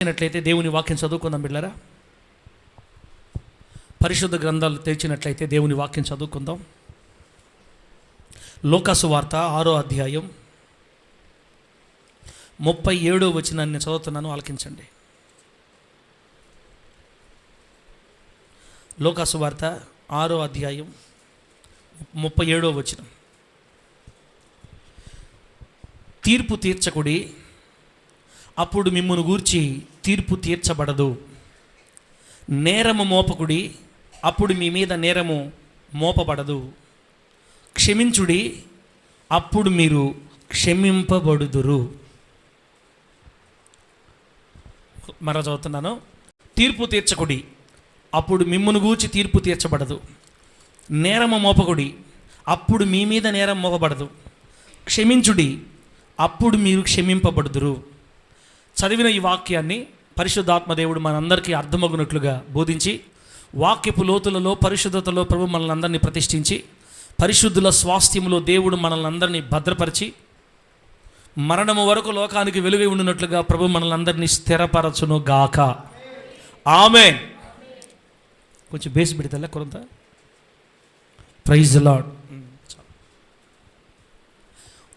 తెరిచినట్లయితే దేవుని వాక్యం చదువుకుందాం బిడ్డలారా. పరిశుద్ధ గ్రంథాలు తెరిచినట్లయితే దేవుని వాక్యం చదువుకుందాం. లూకాసు వార్త 6వ అధ్యాయం 37వ వచనాన్ని నేను చదువుతున్నాను, ఆలకించండి. లూకాసు వార్త 6వ అధ్యాయం 37వ వచనం. తీర్పు తీర్చకుడి, అప్పుడు మిమ్మును గూర్చి తీర్పు తీర్చబడదు. నేరము మోపకుడి, అప్పుడు మీ మీద నేరము మోపబడదు. క్షమించుడి, అప్పుడు మీరు క్షమింపబడుదురు. మరో చదువుతున్నాను. తీర్పు తీర్చకుడి, అప్పుడు మిమ్మును గూర్చి తీర్పు తీర్చబడదు. నేరము మోపకుడి, అప్పుడు మీ మీద నేరం మోపబడదు. క్షమించుడి, అప్పుడు మీరు క్షమింపబడుదురు. చదివిన ఈ వాక్యాన్ని పరిశుద్ధాత్మదేవుడు మనందరికీ అర్థమగునట్లుగా బోధించి, వాక్యపు లోతులలో పరిశుద్ధతలో ప్రభు మనల్ని అందరినీ ప్రతిష్ఠించి, పరిశుద్ధుల స్వాస్థ్యములో దేవుడు మనల్ని అందరినీ భద్రపరిచి, మరణము వరకు లోకానికి వెలుగై ఉండినట్లుగా ప్రభు మనల్ని అందరినీ స్థిరపరచును గాక. ఆమేన్. కొంచెం బేస్ పెడతా కొంత. Praise the Lord.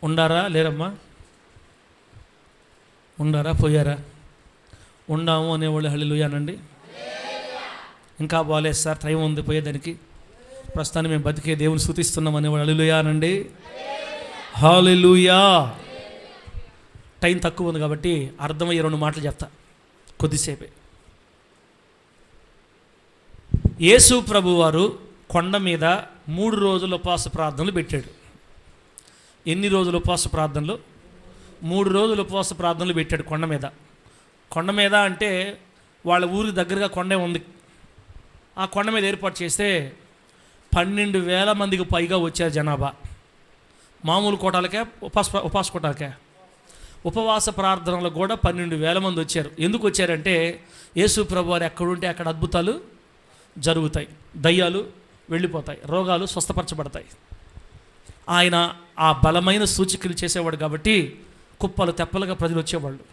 ఉండారా లేరమ్మా? ఉండారా పోయారా? ఉండాము అనేవాళ్ళు హల్లెలూయా అనండి. ఇంకా బాగాలేదు సార్, టైం ఉంది పోయేదానికి, ప్రస్తుతాన్ని మేము బతికే దేవుని స్తుతిస్తున్నాం అనేవాళ్ళు హల్లెలూయా అనండి. హల్లెలూయా. టైం తక్కువ ఉంది కాబట్టి అర్థమయ్యే 2 మాటలు చెప్తా కొద్దిసేపే. యేసు ప్రభు వారు కొండ మీద 3 రోజులు ఉపవాస ప్రార్థనలు పెట్టాడు. ఎన్ని రోజులు ఉపవాస ప్రార్థనలు? 3 రోజులు ఉపవాస ప్రార్థనలు పెట్టాడు కొండ మీద. కొండ మీద అంటే వాళ్ళ ఊరికి దగ్గరగా కొండే ఉంది. ఆ కొండ మీద ఏర్పాటు చేస్తే 12,000 మందికి పైగా వచ్చారు జనాభా. మామూలు కోటాలకే, ఉపవాస కోటాలకే, ఉపవాస ప్రార్థనలకు కూడా 12,000 మంది వచ్చారు. ఎందుకు వచ్చారంటే యేసు ప్రభు వారు ఎక్కడుంటే అక్కడ అద్భుతాలు జరుగుతాయి, దయ్యాలు వెళ్ళిపోతాయి, రోగాలు స్వస్థపరచబడతాయి. ఆయన ఆ బలమైన సూచికలు చేసేవాడు కాబట్టి కుప్పలు తెప్పలుగా ప్రజలు వచ్చేవాళ్ళు.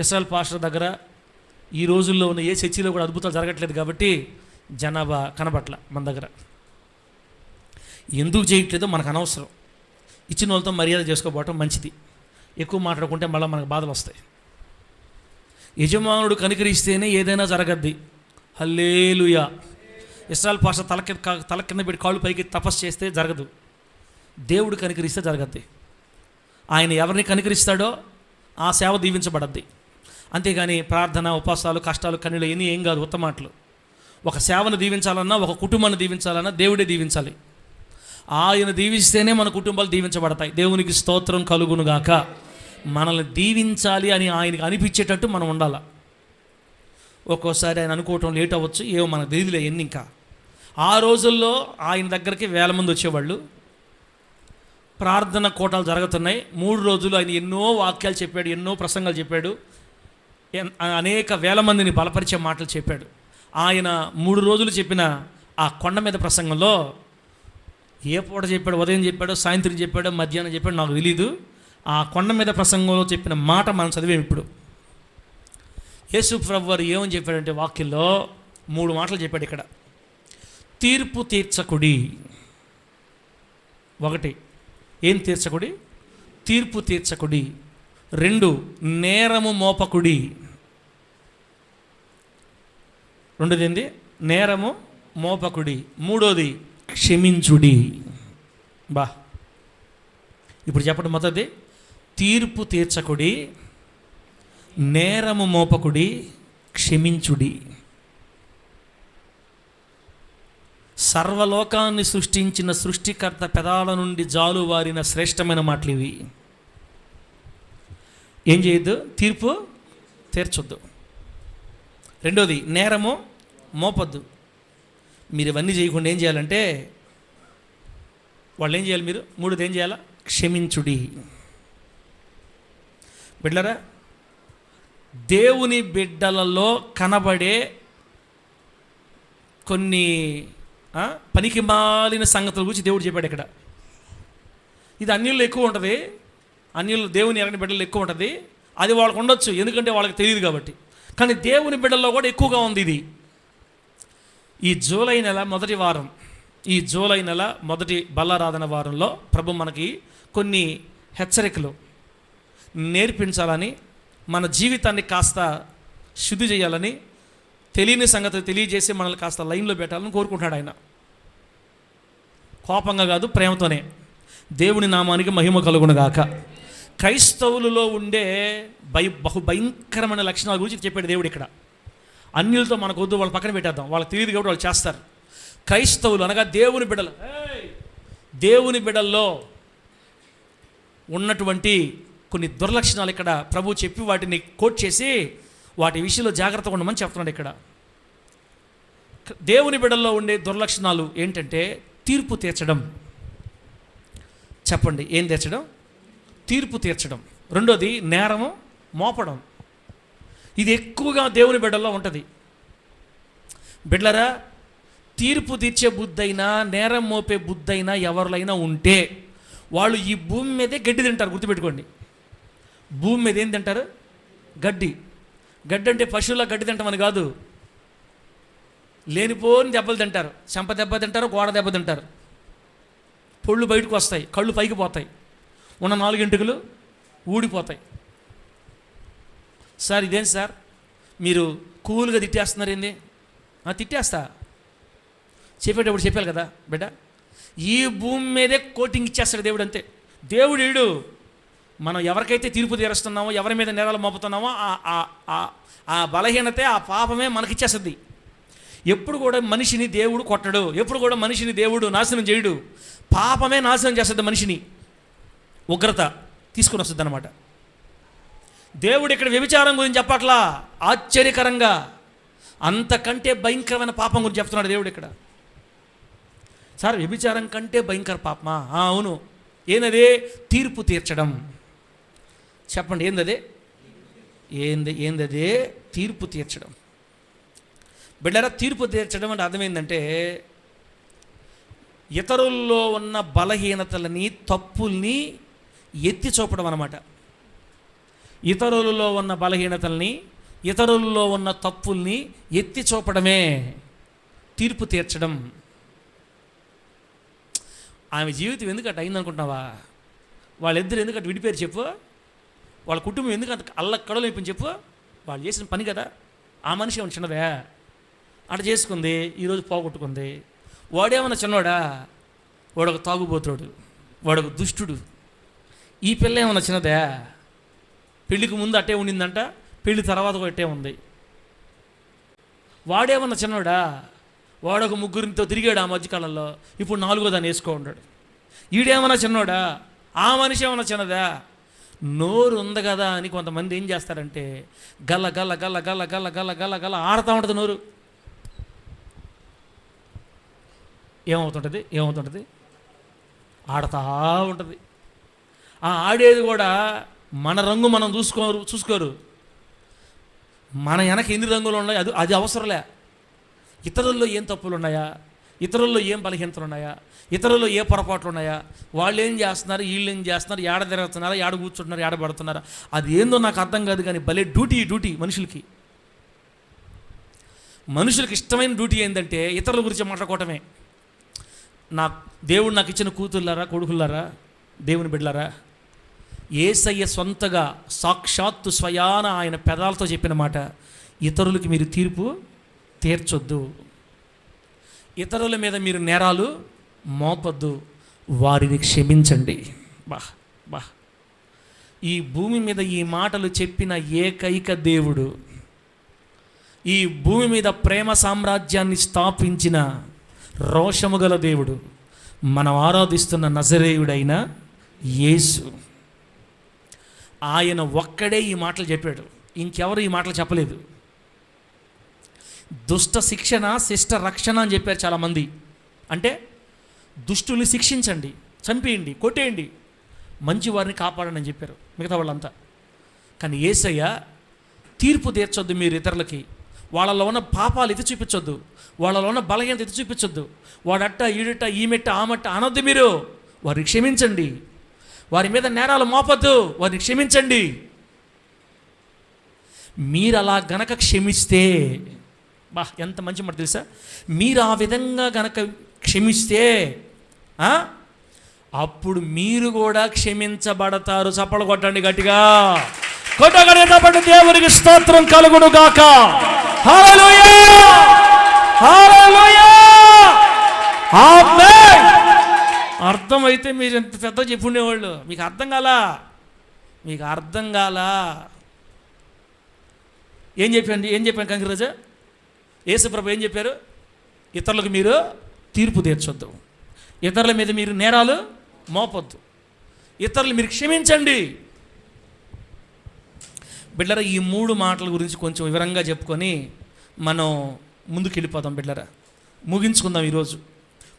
ఇస్రాయల్ పాస్టర్ దగ్గర ఈ రోజుల్లో ఉన్న ఏ చర్చిలో కూడా అద్భుతాలు జరగట్లేదు కాబట్టి జనాభా కనబట్ల మన దగ్గర. ఎందుకు చేయట్లేదో మనకు అనవసరం. ఇచ్చిన వాళ్ళతో మర్యాద చేసుకోబోవటం మంచిది. ఎక్కువ మాట్లాడుకుంటే మళ్ళీ మనకు బాధలు వస్తాయి. యజమానుడు కనికరిస్తేనే ఏదైనా జరగద్ది. హల్లెలూయా. ఇస్రాయల్ పాస్టర్ తల కింద పెట్టి కాళ్ళు పైకి తపస్సు చేస్తే జరగదు. దేవుడు కనికరిస్తే జరగద్ది. ఆయన ఎవరిని కనికరిస్తాడో ఆ సేవ దీవించబడద్ది. అంతేగాని ప్రార్థన, ఉపవాసాలు, కష్టాలు, కన్నీళ్ళు ఇవన్నీ ఏం కాదు, ఉత్తమాటలు. ఒక సేవను దీవించాలన్నా, ఒక కుటుంబాన్ని దీవించాలన్నా దేవుడే దీవించాలి. ఆయన దీవిస్తేనే మన కుటుంబాలు దీవించబడతాయి. దేవునికి స్తోత్రం కలుగునుగాక. మనల్ని దీవించాలి అని ఆయనకి అనిపించేటట్టు మనం ఉండాలి. ఒక్కోసారి ఆయన అనుకోవటం లేట్ అవ్వచ్చు, ఏమో మనకు తెలియదులే ఎన్ని. ఇంకా ఆ రోజుల్లో ఆయన దగ్గరికి 1000 మంది వచ్చేవాళ్ళు. ప్రార్థన కోటాలు జరుగుతున్నాయి. 3 రోజులు ఆయన ఎన్నో వాక్యాలు చెప్పాడు, ఎన్నో ప్రసంగాలు చెప్పాడు, అనేక 1000 మందిని బలపరిచే మాటలు చెప్పాడు. ఆయన 3 రోజులు చెప్పిన ఆ కొండ మీద ప్రసంగంలో ఏ పూట చెప్పాడు, ఉదయం చెప్పాడో, సాయంత్రం చెప్పాడో, మధ్యాహ్నం చెప్పాడో నాకు తెలీదు. ఆ కొండ మీద ప్రసంగంలో చెప్పిన మాట మనం చదివాం ఇప్పుడు. యేసు ప్రభు వారు ఏమని చెప్పాడంటే వాక్యంలో 3 మాటలు చెప్పాడు ఇక్కడ. తీర్పు తీర్చకుడి. 1, ఏం తీర్చకుడి? తీర్పు తీర్చకుడి. 2, నేరము మోపకుడి. 2ది ఏంది? నేరము మోపకుడి. 3వది క్షమించుడి. బా, ఇప్పుడు చెప్పండి. మొదటిది తీర్పు తీర్చకుడి, నేరము మోపకుడి, క్షమించుడి. సర్వలోకాన్ని సృష్టించిన సృష్టికర్త పెదాల నుండి జాలువారిన శ్రేష్టమైన మాటలు ఇవి. ఏం చేయొద్దు? తీర్పు తీర్చొద్దు. 2వది నేరము మోపొద్దు. మీరు ఇవన్నీ చేయకుండా ఏం చేయాలంటే వాళ్ళు ఏం చేయాలి? మీరు 3వది ఏం చేయాలా? క్షమించుడి. బిడ్డలారా, దేవుని బిడ్డలలో కనబడే కొన్ని పనికి మాలిన సంగతుల గురించి దేవుడు చెప్పాడు ఇక్కడ. ఇది అన్యుల్లో ఎక్కువ ఉంటుంది. అన్యులు దేవుని ఎరగని బిడ్డలు ఎక్కువ ఉంటుంది. అది వాళ్ళకు ఉండొచ్చు, ఎందుకంటే వాళ్ళకి తెలియదు కాబట్టి. కానీ దేవుని బిడ్డల్లో కూడా ఎక్కువగా ఉంది ఇది. ఈ జూలై నెల మొదటి బల్లారాధన వారంలో ప్రభు మనకి కొన్ని హెచ్చరికలు నేర్పించాలని, మన జీవితాన్ని కాస్త శుద్ధి చేయాలని, తెలియని సంగతి తెలియజేసి మనల్ని కాస్త లైన్లో పెట్టాలని కోరుకుంటున్నాడు ఆయన. కోపంగా కాదు, ప్రేమతోనే. దేవుని నామానికి మహిమ కలుగునుగాక. క్రైస్తవులలో ఉండే భయంకరమైన లక్షణాల గురించి చెప్పాడు దేవుడు ఇక్కడ. అన్యులతో మనకు వద్దు, వాళ్ళ పక్కన పెట్టేద్దాం, వాళ్ళకి తెలియదు కాబట్టి వాళ్ళు చేస్తారు. క్రైస్తవులు అనగా దేవుని బిడ్డలు, దేవుని బిడ్డల్లో ఉన్నటువంటి కొన్ని దుర్లక్షణాలు ఇక్కడ ప్రభు చెప్పి వాటిని కోట్ చేసి వాటి విషయంలో జాగ్రత్తగా ఉండమని చెప్తున్నాడు ఇక్కడ. దేవుని బిడ్డల్లో ఉండే దుర్లక్షణాలు ఏంటంటే తీర్పు తీర్చడం. చెప్పండి, ఏం తీర్చడం? తీర్పు తీర్చడం. రెండోది నేరము మోపడం. ఇది ఎక్కువగా దేవుని బిడ్డల్లో ఉంటుంది. బిడ్డలారా, తీర్పు తీర్చే బుద్ధైనా నేరం మోపే బుద్ధైనా ఎవరిలైనా ఉంటే వాళ్ళు ఈ భూమి మీదే గడ్డి తింటారు. గుర్తుపెట్టుకోండి, భూమి మీద ఏం తింటారు? గడ్డి. గడ్డి అంటే పశువుల గడ్డి తింటామని కాదు, లేనిపోని దెబ్బలు తింటారు. చెంప దెబ్బ తింటారు, గోడ దెబ్బ తింటారు. పొళ్ళు బయటకు వస్తాయి, కళ్ళు పైకి పోతాయి, ఉన్న 4 గంటలు ఊడిపోతాయి. సార్ ఇదేం సార్ మీరు కూల్గా తిట్టేస్తున్నారు ఏంది? తిట్టేస్తా, చెప్పేటప్పుడు చెప్పాలి కదా బిడ్డ. ఈ భూమి మీదే కోటింగ్ ఇచ్చేస్తాడు దేవుడు, అంతే. దేవుడు ఈడు మనం ఎవరికైతే తీర్పు తీరుస్తున్నామో, ఎవరి మీద నేరాలు మోపుతున్నామో ఆ బలహీనతే, ఆ పాపమే మనకిచ్చేస్తుంది. ఎప్పుడు కూడా మనిషిని దేవుడు కొట్టడు, ఎప్పుడు కూడా మనిషిని దేవుడు నాశనం చేయడు. పాపమే నాశనం చేస్తుంది మనిషిని, ఉగ్రత తీసుకుని వస్తుంది అన్నమాట. దేవుడు ఇక్కడ వ్యభిచారం గురించి చెప్పట్లా, ఆశ్చర్యకరంగా అంతకంటే భయంకరమైన పాపం గురించి చెప్తున్నాడు దేవుడు ఇక్కడ. సార్ వ్యభిచారం కంటే భయంకర పాపమా? అవును. ఏందదే? తీర్పు తీర్చడం. చెప్పండి, ఏందదే? ఏందదే? తీర్పు తీర్చడం. బిడ్డరా, తీర్పు తీర్చడం అంటే అర్థమైందంటే ఇతరుల్లో ఉన్న బలహీనతలని, తప్పుల్ని ఎత్తి చూపడం అన్నమాట. ఇతరులలో ఉన్న బలహీనతల్ని, ఇతరుల్లో ఉన్న తప్పుల్ని ఎత్తి చూపడమే తీర్పు తీర్చడం. ఆమె జీవితం ఎందుకంటే అయిందనుకుంటున్నావా? వాళ్ళిద్దరు ఎందుకంటే విడిపోయారు చెప్పు? వాళ్ళ కుటుంబం ఎందుకంటే అల్లక్కడలు అయిపోయింది చెప్పు? వాళ్ళు చేసిన పని కదా. ఆ మనిషి ఏమన్నా చిన్నదే? అటు చేసుకుంది, ఈరోజు పోగొట్టుకుంది. వాడేమన్నా చిన్నవాడా? వాడొక తాగుబోతుడు, వాడొక దుష్టుడు. ఈ పిల్ల ఏమన్నా చిన్నదే? పెళ్ళికి ముందు అట్టే ఉండిందంట, పెళ్ళి తర్వాత కూడా అట్టే ఉంది. వాడేమన్నా చిన్నవాడా? వాడొక 3 తిరిగాడు ఆ మధ్యకాలంలో, ఇప్పుడు 4వ దాన్ని వేసుకో ఉన్నాడు. ఈడేమన్నా చిన్నవాడా? ఆ మనిషి ఏమన్నా చిన్నదా? నోరు ఉంది కదా అని కొంతమంది ఏం చేస్తారంటే గల్ల గల్ల గల్ల గల్ల గల్ల గల్ల గల్ల గల్ల ఆడుతూ ఉంటుంది నోరు. ఏమవుతుంటుంది? ఆడుతూ ఉంటుంది. ఆ ఆడేది కూడా మన రంగు మనం చూసుకోరు. మన వెనక ఎన్ని రంగులు ఉన్నాయి అది అవసరంలే. ఇతరుల్లో ఏం తప్పులు ఉన్నాయా, ఇతరుల్లో ఏం బలహీనతలు ఉన్నాయా, ఇతరుల్లో ఏ పొరపాట్లు ఉన్నాయా, వాళ్ళు ఏం చేస్తున్నారు, వీళ్ళు ఏం చేస్తున్నారు, ఏడ తిరుగుతున్నారా, ఏడ కూర్చుంటున్నారు, ఏడ పడుతున్నారా, అది ఏందో నాకు అర్థం కాదు. కానీ భలే డ్యూటీ మనుషులకి ఇష్టమైన డ్యూటీ ఏంటంటే ఇతరుల గురించి మాట్లాడుకోవటమే. దేవుడు నాకు ఇచ్చిన కూతుర్లారా, కొడుకులారా, దేవుని బిడ్డలారా, యేసయ్య సొంతగా సాక్షాత్తు స్వయాన ఆయన పెదాలతో చెప్పిన మాట, ఇతరులకి మీరు తీర్పు తీర్చొద్దు, ఇతరుల మీద మీరు నేరాలు మోపొద్దు, వారిని క్షమించండి. బా ఈ భూమి మీద ఈ మాటలు చెప్పిన ఏకైక దేవుడు, ఈ భూమి మీద ప్రేమ సామ్రాజ్యాన్ని స్థాపించిన రోషము గల దేవుడు, మనం ఆరాధిస్తున్న నజరేయుడైన యేసు. ఆయన ఒక్కడే ఈ మాటలు చెప్పాడు, ఇంకెవరు ఈ మాటలు చెప్పలేదు. దుష్ట శిక్షణ శిష్ట రక్షణ అని చెప్పారు చాలామంది. అంటే దుష్టుల్ని శిక్షించండి, చంపేయండి, కొట్టేయండి, మంచి వారిని కాపాడండి అని చెప్పారు మిగతా వాళ్ళంతా. కానీ యేసయ్య తీర్పు తీర్చొద్దు మీరు ఇతరులకి, వాళ్ళలో ఉన్న పాపాలు ఎత్తి చూపించొద్దు, వాళ్ళలో ఉన్న బలహీనత ఎత్తి చూపించొద్దు, వాడట్ట ఈడట ఈమెట్ట ఆమట్ట అనొద్దు, మీరు వారిని క్షమించండి, వారి మీద నేరాలు మోపొద్దు, వారిని క్షమించండి. మీరు అలా గనక క్షమిస్తే, బా ఎంత మంచి మాట తెలుసా, మీరు ఆ విధంగా గనక క్షమిస్తే అప్పుడు మీరు కూడా క్షమించబడతారు. చప్పలు కొట్టండి గట్టిగా, కొట్టగలిగినప్పుడు దేవునికి స్తోత్రం కలుగును గాక. హల్లెలూయా, హల్లెలూయా, ఆమేన్. అర్థమైతే మీరు ఎంత పెద్ద చెప్పుండేవాళ్ళు, మీకు అర్థం కాలా, మీకు అర్థం కాలా. ఏం చెప్పాను కంకిరాజా? యేసుప్రభు ఏం చెప్పారు? ఇతరులకు మీరు తీర్పు తీర్చొద్దు, ఇతరుల మీద మీరు నేరాలు మోపొద్దు, ఇతరులు మీరు క్షమించండి. బిడ్డరా, ఈ 3 మాటల గురించి కొంచెం వివరంగా చెప్పుకొని మనం ముందుకు వెళ్ళిపోదాం. బిడ్డరా, ముగించుకుందాం ఈరోజు.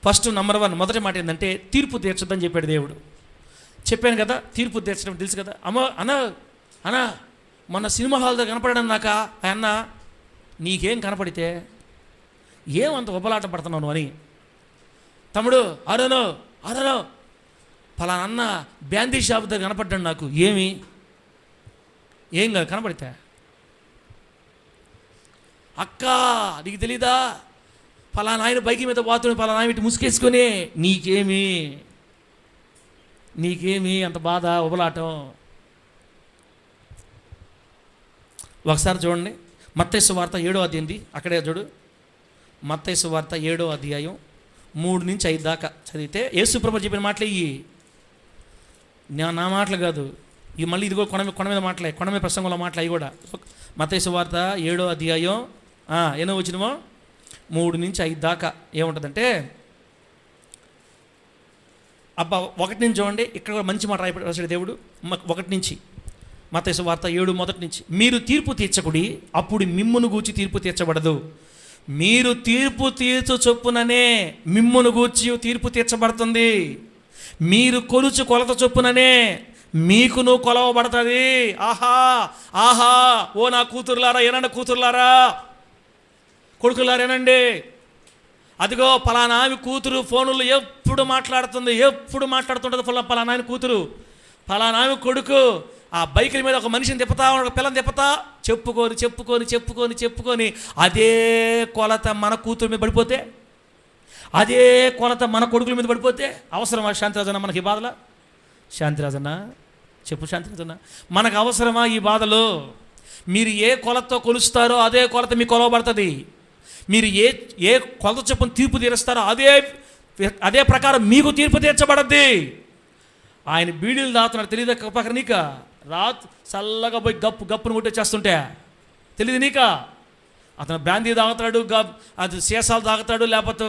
ఫస్ట్ నంబర్ 1 మొదటి మాట ఏంటంటే తీర్పు తీర్చొద్దని చెప్పాడు దేవుడు. చెప్పాను కదా, తీర్పు తీర్చడం తెలుసు కదా. అన్న మొన్న సినిమా హాల్ దగ్గర కనపడడం నాక అన్న, నీకేం కనపడితే ఏమంత ఉబ్బలాట పడుతున్నావు అని. తమ్ముడు అరనో ఫలానా అన్న బ్యాందీ షాప్ దగ్గర కనపడ్డాడు నాకు, ఏం కాదు కనపడితే. అక్క నీకు తెలీదా, ఫలానా ఆయన బైక్ మీద పోతుని ఫలానా ఆయన ఇటు ముసుకేసుకొని, నీకేమి అంత బాధ ఉబలాటం. ఒకసారి చూడండి, మత్తయి సువార్త 7వ అధ్యాయం, అక్కడే చూడు. మత్తయి సువార్త 7వ అధ్యాయం 3 నుంచి 5 దాకా చదివితే యేసుప్రభు చెప్పిన మాటలే ఇవి. నా మాటలు కాదు ఇవి, మళ్ళీ ఇదిగో కొండ మీద మాటలే, కొండ మీద ప్రసంగంలో మాటలు అవి కూడా. మత్తయి సువార్త 7వ అధ్యాయం ఎన్నో వచనమో 3 నుంచి 5 దాకా ఏముంటుందంటే, అబ్బా 1 నుంచి చూడండి, ఇక్కడ మంచి మాట రాశాడు దేవుడు. 1 నుంచి, మత్తయి సువార్త 7 మొదటి నుంచి. మీరు తీర్పు తీర్చకుడి, అప్పుడు మిమ్మును గూర్చి తీర్పు తీర్చబడదు. మీరు తీర్పు తీర్చు చొప్పుననే మిమ్మును గూర్చి తీర్పు తీర్చబడుతుంది. మీరు కొలుచు కొలత చొప్పుననే మీకును కొలవబడుతుంది. ఆహా ఓ నా కూతురులారా ఏనండి, కూతురులారా కొడుకులారా ఏనండి, అదిగో పలానా ఆమె కూతురు ఫోనుల్లో ఎప్పుడు మాట్లాడుతుంటుంది. పలానా ఆయన కూతురు, పలానా ఆమె కొడుకు ఆ బైకుల మీద ఒక మనిషిని తిప్పుతా, ఒక పిల్లని తిప్పుతా, చెప్పుకొని అదే కొలత మన కూతురు మీద పడిపోతే, అదే కొలత మన కొడుకుల మీద పడిపోతే అవసరమా శాంతిరాజన్న మనకి ఈ బాధలు? శాంతిరాజన్న చెప్పు, శాంతిరాజన్న మనకు అవసరమా ఈ బాధలు? మీరు ఏ కొలతతో కొలుస్తారో అదే కొలత మీకు కొలవబడుతుంది. మీరు ఏ కొలత చొప్పున తీర్పు తీరుస్తారో అదే ప్రకారం మీకు తీర్పు తీర్చబడద్ది. ఆయన బీడీలు తాగుతున్నాడు, తెలియదు పక్కన నీక? చల్లగా పోయి గప్పును కొట్టేస్తుంటే తెలియదు నీక? అతను బ్రాందీ తాగుతాడు, అది సీసాలు తాగుతాడు, లేకపోతే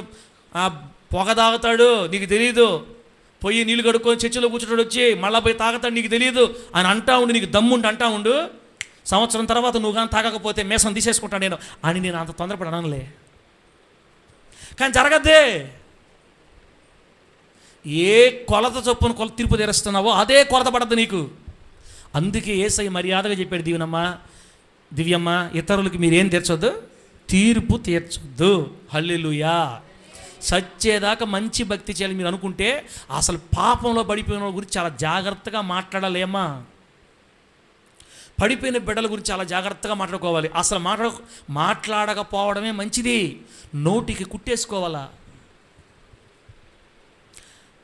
పొగ తాగుతాడు, నీకు తెలియదు. పోయి నీళ్ళు కడుక్కొని చర్చిలో కూర్చుంటాడు, వచ్చి మళ్ళీ పోయి తాగుతాడు, నీకు తెలియదు అని అంటా ఉండు. నీకు దమ్ముండి అంటా ఉండు. సంవత్సరం తర్వాత నువ్వు కానీ తాగకపోతే మేసం తీసేసుకుంటాను నేను అంత తొందరపడి అనలే. కానీ జరగద్దే. ఏ కొలత చొప్పున తీర్పు తీరుస్తున్నావో అదే కొలత పడద్దు నీకు. అందుకే యేసయ్య మర్యాదగా చెప్పాడు, దివ్యమ్మ ఇతరులకి మీరేం తీర్చొద్దు, తీర్పు తీర్చొద్దు. హల్లెలూయా. సచ్చేదాకా మంచి భక్తి చేయాలి మీరు అనుకుంటే అసలు పాపంలో పడిపోయిన గురించి చాలా జాగ్రత్తగా మాట్లాడాలేమా? పడిపోయిన బిడ్డల గురించి చాలా జాగ్రత్తగా మాట్లాడుకోవాలి. అసలు మాట్లాడకపోవడమే మంచిది, నోటికి కుట్టేసుకోవాలా.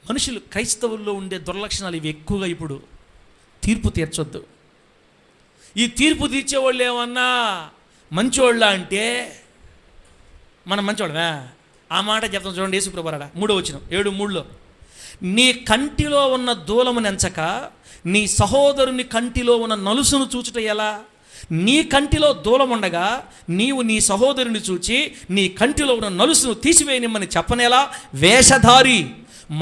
మనుషులు క్రైస్తవుల్లో ఉండే దుర్లక్షణాలు ఇవి ఎక్కువగా. ఇప్పుడు తీర్పు తీర్చొద్దు. ఈ తీర్పు తీర్చేవాళ్ళు ఏమన్నా మంచోళ్ళ అంటే మనం మంచోళ్ళమే. ఆ మాట చెప్తాం చూడండి, యేసుప్రభువారా 3వ వచనం 7:3లో, నీ కంటిలో ఉన్న దూలము నెంచక నీ సహోదరుని కంటిలో ఉన్న నలుసును చూచుట ఎలా? నీ కంటిలో దూలం ఉండగా నీవు నీ సహోదరుని చూచి నీ కంటిలో ఉన్న నలుసును తీసివేయనిమ్మని చెప్పనేలా? వేషధారి,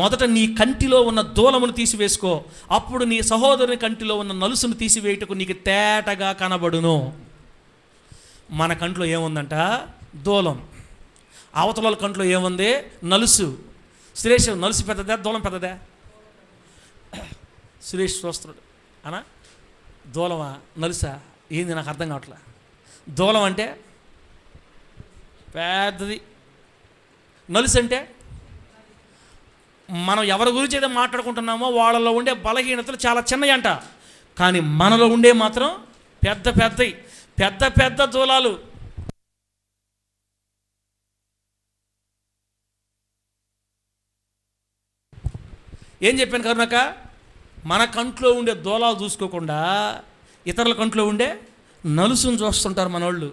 మొదట నీ కంటిలో ఉన్న దూలమును తీసివేసుకో, అప్పుడు నీ సహోదరుని కంటిలో ఉన్న నలుసును తీసివేయటకు నీకు తేటగా కనబడును. మన కంట్లో ఏముందంట? దూలం. అవతల కంట్లో ఏముంది? నలుసు. సురేష్, నలుసు పెద్దదా దూలం పెద్దదా? సురేష్ చూస్తున్నాడు, అనా దూలమా నలుసా ఏంది నాకు అర్థం కావట్లే. దూలం అంటే పెద్దది, నలుసు అంటే మనం ఎవరి గురించి అయితే మాట్లాడుకుంటున్నామో వాళ్ళలో ఉండే బలహీనతలు చాలా చిన్నవి అంట, కానీ మనలో ఉండే మాత్రం పెద్దవి. పెద్ద పెద్ద దూలాలు. ఏం చెప్పాను కరుణక్క? మన కంట్లో ఉండే దూలాలు చూసుకోకుండా ఇతరుల కంట్లో ఉండే నలుసును చూస్తుంటారు మనోళ్ళు.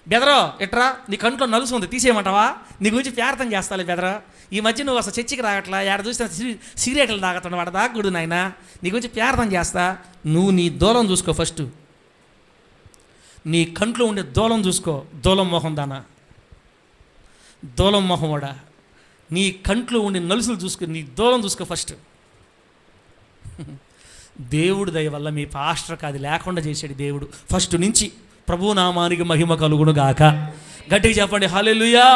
బెదరో ఎట్రా, నీ కంట్లో నలుసు ఉంది, తీసేయమంటావా? నీ గురించి ప్రార్థన చేస్తాలే బెదరా. ఈ మధ్య నువ్వు అసలు చర్చికి రాగట్లా, ఎక్కడ చూస్తే సిగరెట్లు తాగుతాడు, వాడు దాగుడు నాయన, నీ గురించి ప్రార్థన చేస్తా. నువ్వు నీ దూలం చూసుకో ఫస్ట్. నీ కంట్లో ఉండే దూలం చూసుకో. దూలం మొహం దానా, దూలం మొహం వాడా, నీ కంట్లో ఉండే నలుసులు చూసుకో, నీ దూలం చూసుకో ఫస్ట్. దేవుడు దయ వల్ల మీ పాస్టర్కి అది లేకుండా చేశాడు దేవుడు ఫస్ట్ నుంచి. ప్రభు నామానికి మహిమ కలుగును గాక. గట్టిగా చెప్పండి హల్లెలూయా.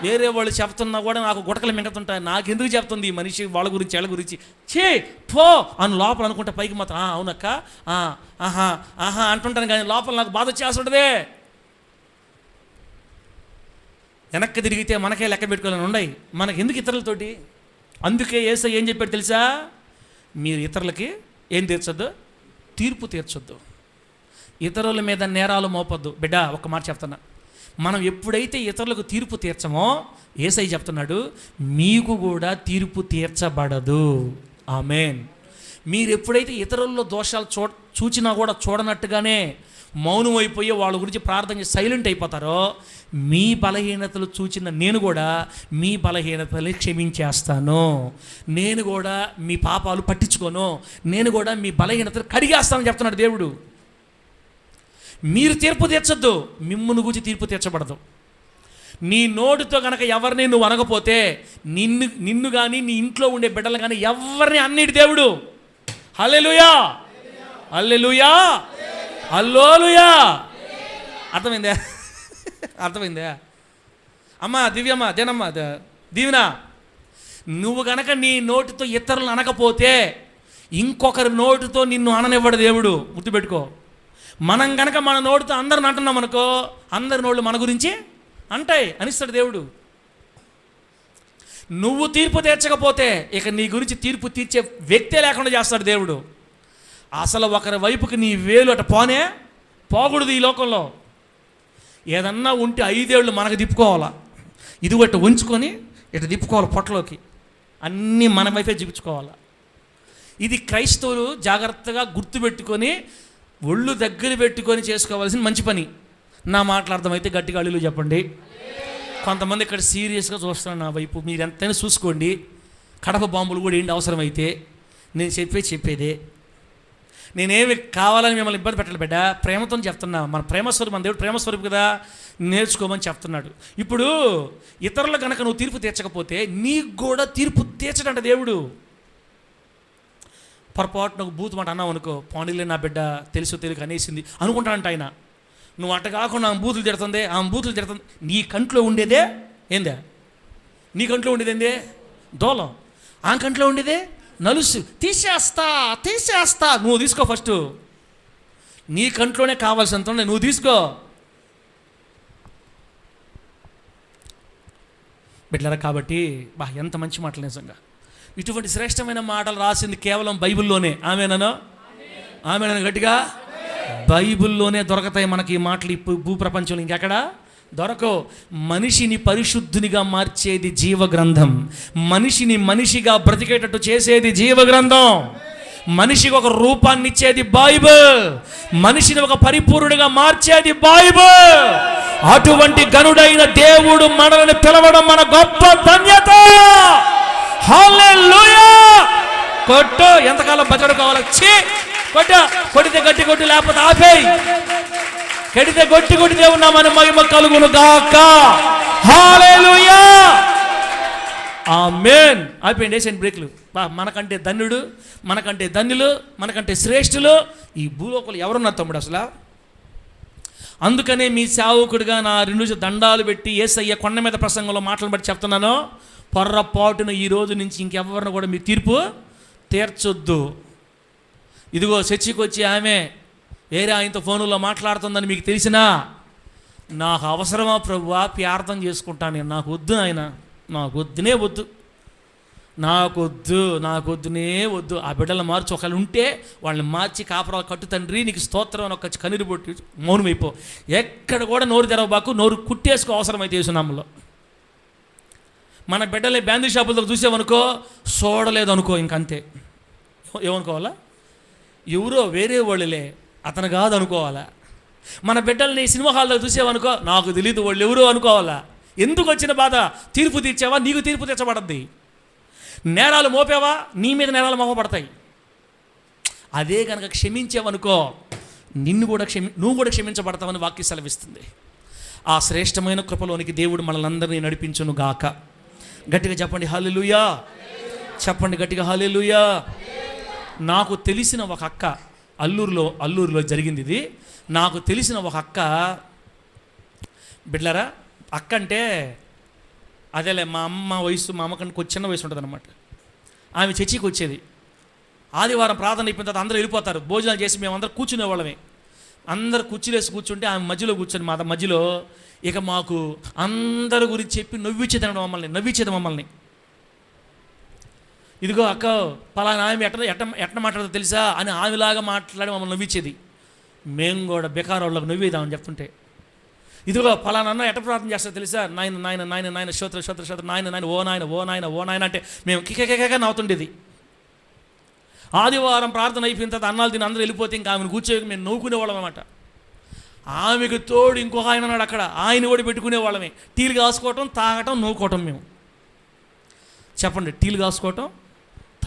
వేరే వాళ్ళు చెప్తున్నా కూడా నాకు గుటకలు మింగతుంటాయి. నాకెందుకు చెప్తుంది ఈ మనిషి వాళ్ళ గురించి వాళ్ళ గురించి, చే పో అని లోపల అనుకుంటా, పైకి మాత్రం అవునక్క ఆహా ఆహా అంటుంటాను, కానీ లోపల నాకు బాధ వచ్చేస్తుంటదే. వెనక్కి తిరిగితే మనకే లెక్క పెట్టుకోవాలని ఉన్నాయి, మనకి ఎందుకు ఇతరులతోటి? అందుకే యేసయ్య ఏం చెప్పాడు తెలుసా? మీరు ఇతరులకి ఏం తీర్చొద్దు? తీర్పు తీర్చొద్దు. ఇతరుల మీద నేరాలు మోపొద్దు. బిడ్డ ఒక్క మాట చెప్తున్నా, మనం ఎప్పుడైతే ఇతరులకు తీర్పు తీర్చమో యేసయ్య చెప్తున్నాడు మీకు కూడా తీర్పు తీర్చబడదు. ఆమేన్. మీరు ఎప్పుడైతే ఇతరుల్లో దోషాలు చూచినా కూడా చూడనట్టుగానే మౌనం అయిపోయి వాళ్ళ గురించి ప్రార్థన చేసి సైలెంట్ అయిపోతారో, మీ బలహీనతలు చూచిన నేను కూడా మీ బలహీనతలు క్షమించేస్తాను, నేను కూడా మీ పాపాలు పట్టించుకోను, నేను కూడా మీ బలహీనతలు కడిగేస్తానని చెప్తున్నాడు దేవుడు. మీరు తీర్పు తీర్చొద్దు, మిమ్మును గురించి తీర్పు తీర్చబడదు. నీ నోటితో కనుక ఎవరిని నువ్వు అనకపోతే నిన్ను కానీ నీ ఇంట్లో ఉండే బిడ్డలు కానీ ఎవరిని అన్నిటి దేవుడు. హల్లెలూయా, హల్లెలూయా, హల్లెలూయా. అర్థమైందా? అర్థమైందా? అమ్మా దివ్యమ్మ, దేనమ్మ దీవెన, నువ్వు గనక నీ నోటితో ఇతరులను అనకపోతే ఇంకొకరి నోటితో నిన్ను అననివ్వడు దేవుడు. గుర్తుపెట్టుకో. మనం కనుక మన నోటితో అందరిని అంటున్నాం అనుకో, అందరి నోళ్ళు మన గురించి అంటాయి అనిస్తాడు దేవుడు. నువ్వు తీర్పు తీర్చకపోతే ఇక నీ గురించి తీర్పు తీర్చే వ్యక్తే లేకుండా చేస్తాడు దేవుడు. అసలు ఒకరి వైపుకి నీ వేలు అట పోకూడదు ఈ లోకంలో. ఏదన్నా ఉంటే 5 ఏళ్ళు మనకు తిప్పుకోవాలా, ఇది ఒకటి ఉంచుకొని ఇటు తిప్పుకోవాలి పొట్టలోకి, అన్నీ మన వైపే చూపించుకోవాలా. ఇది క్రైస్తవులు జాగ్రత్తగా గుర్తుపెట్టుకొని ఒళ్ళు దగ్గర పెట్టుకొని చేసుకోవాల్సిన మంచి పని. నా మాటలు అర్థమైతే గట్టిగా అల్లులు చెప్పండి. కొంతమంది ఇక్కడ సీరియస్గా చూస్తున్నాను నా వైపు, మీరు ఎంతైనా చూసుకోండి. కడప బాంబులు కూడా ఏంటి అవసరమైతే, నేను చెప్పేదే. నేనేమి కావాలని మిమ్మల్ని ఇబ్బంది పెట్టాలి బిడ్డ, ప్రేమతో చెప్తున్నా. మన ప్రేమస్వరూపం, మన దేవుడు ప్రేమస్వరూపు కదా, నేర్చుకోమని చెప్తున్నాడు. ఇప్పుడు ఇతరులు కనుక నువ్వు తీర్పు తీర్చకపోతే నీకు కూడా తీర్పు తీర్చడంట దేవుడు. పొరపాటు నాకు బూతు మాట అన్నావు అనుకో, పానీలే నా బిడ్డ తెలుసు తెలియక అనేసింది అనుకుంటానంట ఆయన. నువ్వు అట్ట కాకుండా ఆమె బూతులు తిడుతుంది, ఆమె బూతులు తిడుతుంది. నీ కంట్లో ఉండేదే ఏందే? నీ కంట్లో ఉండేది ఏందే? దూలం. ఆమె కంట్లో ఉండేదే నలుసు. తీసేస్తా. నువ్వు తీసుకో ఫస్ట్. నీ కంట్లోనే కావాల్సినంత నువ్వు తీసుకో. బిడ్డలారా, కాబట్టి ఎంత మంచి మాటలు నిజంగా. ఇటువంటి శ్రేష్టమైన మాటలు రాసింది కేవలం బైబిల్లోనే. ఆమేనో గట్టిగా. బైబిల్లోనే దొరకతాయి మనకి ఈ మాటలు. భూప్రపంచంలో ఇంకెక్కడ దొరకవు. మనిషిని పరిశుద్ధునిగా మార్చేది జీవగ్రంథం. మనిషిని మనిషిగా బ్రతికేటట్టు చేసేది జీవగ్రంథం. మనిషికి ఒక రూపాన్ని ఇచ్చేది బైబిల్. మనిషిని ఒక పరిపూర్ణుడిగా మార్చేది బైబిల్. అటువంటి గనుడైన దేవుడు మనల్ని పిలవడం మన గొప్ప ధన్యత. హల్లెలూయా. కొట్టు, ఎంతకాలం బతడు కావాలి? కొడితే గట్టి కొట్టు, లేకపోతే ఆపేయి. కడితే కొట్టి దేవుడు నామమున మహిమ కలుగును గాక. హల్లెలూయా, ఆమేన్. అయిపోయింది. వేసేయండి బ్రేక్లు. మనకంటే ధన్యుడు, మనకంటే ధన్యులు, మనకంటే శ్రేష్ఠులు ఈ భూలోకంలో ఎవరున్నారు తమ్ముడు అసలు? అందుకనే మీ సేవకుడిగా నా 2 దండాలు పెట్టి యేసయ్య కొండ మీద ప్రసంగంలో మాటలు బట్టి చెప్తున్నాను, పొర్రపాటున ఈ రోజు నుంచి ఇంకెవరిని కూడా మీ తీర్పు తీర్చొద్దు. ఇదిగో చర్చికి వచ్చి ఆమె వేరే ఆయనతో ఫోనులో మాట్లాడుతుందని మీకు తెలిసినా, నాకు అవసరమా ప్రభువా, ప్రార్థన చేసుకుంటాను నేను, నాకు వద్దు ఆయన, నాకు వద్దునే వద్దు. నాకొద్దునే వద్దు. ఆ బిడ్డలు మార్చి ఒకళ్ళు ఉంటే వాళ్ళని మార్చి కాపురాలు కట్టు తండ్రి, నీకు స్తోత్రం అని ఒక కన్నీరు పొట్టి మౌనమైపో. ఎక్కడ కూడా నోరు తెరవబాకు, నోరు కుట్టేసుకో అవసరమైతే యేసునామములో. మన బిడ్డలే బ్యాండీ షాపులతో చూసామనుకో, చూడలేదు అనుకో, ఇంకంతే. ఏమనుకోవాలా? ఎవరో వేరే వాళ్ళలే, అతను కాదు అనుకోవాలా. మన బిడ్డల్ని సినిమా హాల్లో చూసావనుకో, నాకు తెలియదు వాళ్ళు ఎవరో అనుకోవాలా. ఎందుకు వచ్చిన బాధ? తీర్పు తీర్చావా, నీకు తీర్పు తీర్చబడద్ది. నేరాలు మోపావా, నీ మీద నేరాలు మోపబడతాయి. అదే కనుక క్షమించావనుకో, నువ్వు కూడా క్షమించబడతావని వాక్యం సెలవిస్తుంది. ఆ శ్రేష్టమైన కృపలోనికి దేవుడు మనల్ని నడిపించును గాక. గట్టిగా చెప్పండి హల్లెలూయా. చెప్పండి గట్టిగా హల్లెలూయా. నాకు తెలిసిన ఒక అక్క, అల్లూరులో జరిగింది ఇది. నాకు తెలిసిన ఒక అక్క, బిడ్లరా, అక్క అంటే అదేలే మా అమ్మ వయసు, మా అమ్మకంటే చిన్న వయసు ఉంటుంది అనమాట. ఆమె చర్చికి వచ్చేది. ఆదివారం ప్రార్థన అయిపోయిన తర్వాత అందరూ వెళ్ళిపోతారు. భోజనాలు చేసి మేమందరం కూర్చునేవాళ్ళమే. అందరు కుర్చీలేసి కూర్చుంటే ఆమె మధ్యలో కూర్చొని మా మధ్యలో ఇక మాకు అందరి గురించి చెప్పి నవ్వించేది మమ్మల్ని. ఇదిగో అక్క పలానా ఆమె ఎట్ట మాట్లాడదో తెలుసా అని ఆమెలాగా మాట్లాడి మమ్మల్ని నవ్వించేది. మేము కూడా బెకారోళ్ళకు నవ్వేదామని చెప్తుంటే, ఇదిగో పలానా అన్న ఎట్ట ప్రార్థన చేస్తా తెలుసా, నాయన స్తోత్ర నాయన ఓ నాయన అంటే మేము కికకిక నవ్వుతుండేది. ఆదివారం ప్రార్థన అయిపోయిన తర్వాత అన్నాలు తిని అందరూ వెళ్ళిపోతే ఇంకా ఆమెను కూర్చోక మేము నవ్వుకునేవాళ్ళం అన్నమాట. ఆమెకు తోడు ఇంకొక ఆయన ఉన్నాడు అక్కడ, ఆయన కూడా పెట్టుకునేవాళ్ళమే. టీలు కాసుకోవటం, తాగటం, నవ్వుకోవటం. మేము చెప్పండి, టీలు కాసుకోవటం,